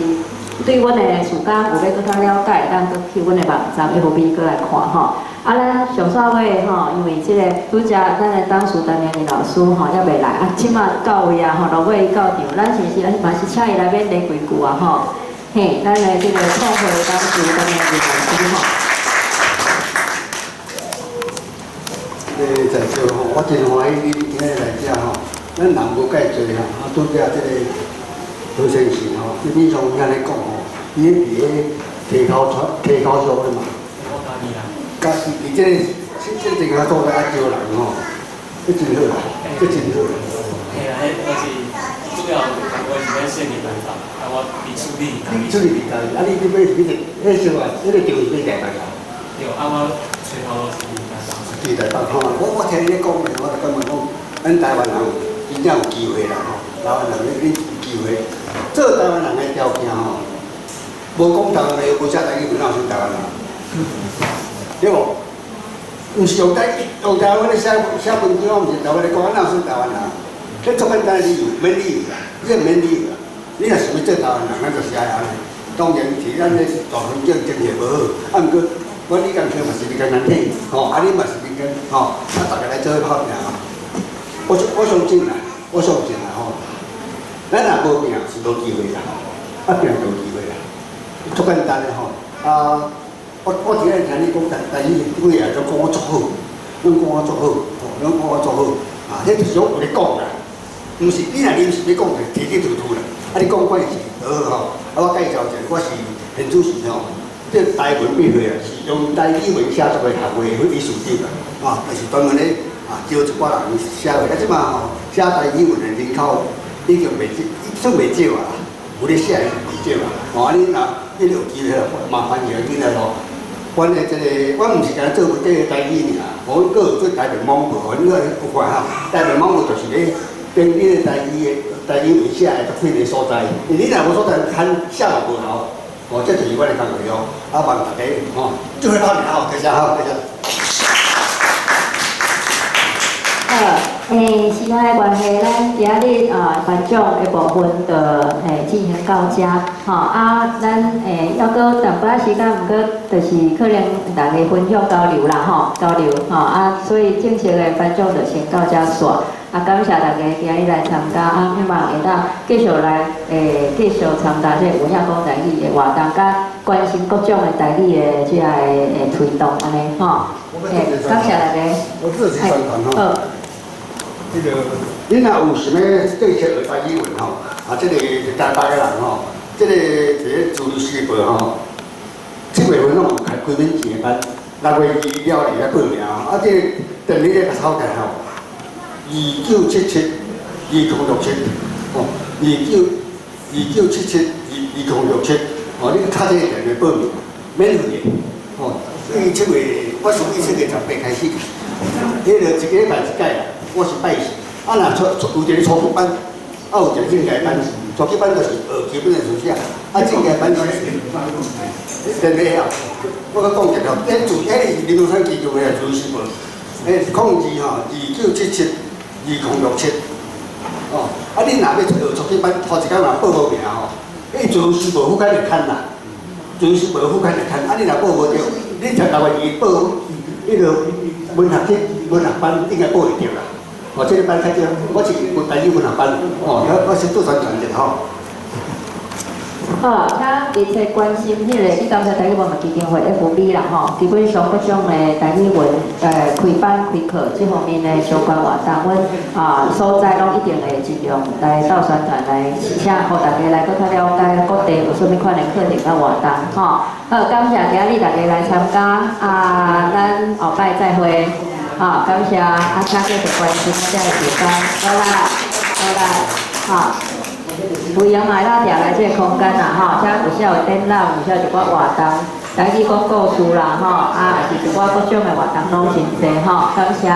对阮的事工有要搁较了解，咱搁去阮的网站 FB 搁来看吼。咱上煞尾吼，因为即个拄则咱的当时担任的老师吼还袂来，即马到位啊吼，落尾到场，咱是不是嘛是请伊来免来几句啊吼？嘿，咱的即个创会当时担任的老师吼。在座吼，我真欢喜今日来遮吼，咱人无介济吼，拄则即个何先生吼，你从遐尼讲吼，伊伫个提高上的嘛。甲是伫即个地方做咧爱招人吼，迄真好啦，迄真好。嘿啦，迄是主要是讲我是咧设计办法，我伫处理。处理家己，你要迄生活，迄个场是要家己啊。对，我吹头路是台北。是台北吼，我听你讲的，我就感觉讲，咱台湾人真正有机会啦吼，台湾人你有机会，做台湾人的条件吼，无讲台湾人无写台语，哪有算台湾人？对无？毋是用台湾的写文章，毋是台湾的讲，哪有算台湾人？迄足简单理由，免理由啦，这免理由啦。你若想要做台湾人，咱就写安尼。当然是咱咧大环境经济无好，毋过我李干科嘛是你干难听，吼，你嘛是你干，吼，大家来做好命啊！我相信啦，吼，咱若无拼是无机会啦，拼就有机会啦，足简单的吼，我今日听你讲，但是几个都讲我足好，拢讲我足好，拢讲我足好，迄就是我有咧讲啦，毋是你若临时要讲就提提突突啦，你讲关是好吼，我介绍一下，我是现主席吼，这台文笔会啊，是用台语文写作的学会理事长啦，就是专门咧招一寡人写的，即嘛吼写台语文的人口已经算袂少啊，有咧写的袂少啊，你若你有机会麻烦你来咯。阮的即个，阮毋是干做这个台语尔，我搁有做台北网报，你个有看哈？台北网报就是咧跟你的台语文写的特别所在，你若无所在，看写落无效，这就是阮的工作哦。望大家祝贺好年好，大家好，大家。时间的关系，咱今日颁奖的部分就进行到遮，咱要搁淡薄仔时间，毋过就是可能大家分享交流啦，交流所以正式的颁奖就先到遮煞。感谢大家今日来参加，希望会当继续来继续参加这有影讲台语的活动，甲关心各种的台语的这个推动安尼吼。感谢大家。我自己宣传吼。这个，你若有想要对接学台语文吼，这个加大个人吼，这个伫自由时报吼，7月份拢开免钱的班，6月2了来报名吼，这电力咧个草价吼，29772067吼，29772067吼，你敲这个电话报名，免费的吼。7月，我是7月18开始，迄个一个礼拜一届啦。我是拜四，若有一个初级班，有一个进阶班。初级班就是学基本的知识，进阶班就是电力啊。我讲一条，林中山基金会的主席们，02吼29772067，哦，你若要学初级班，头一天若报无名吼，自由时报副刊会刊啦，自由时报副刊会刊，你若报无着，你6月2报迄个文学班应该报会着啦。这个班较少，我是有台语文学班，我是做宣传者吼。好，请密切关心迄个你刚才台语文化基金会 FB 啦吼，基本上各种的台语文开班开课这方面的相关活动，阮所在拢一定会尽量来到宣传来，请互大家来更较了解各地有啥物款的课程甲活动吼。好，感谢今日大家来参加，咱后摆再会。好，感谢请继续关心这个时间，好啦，为阳来咱调来这个空间啦，请有少有展览，有少一寡活动，台语讲故事啦，也是一寡各种的活动拢真济，感谢。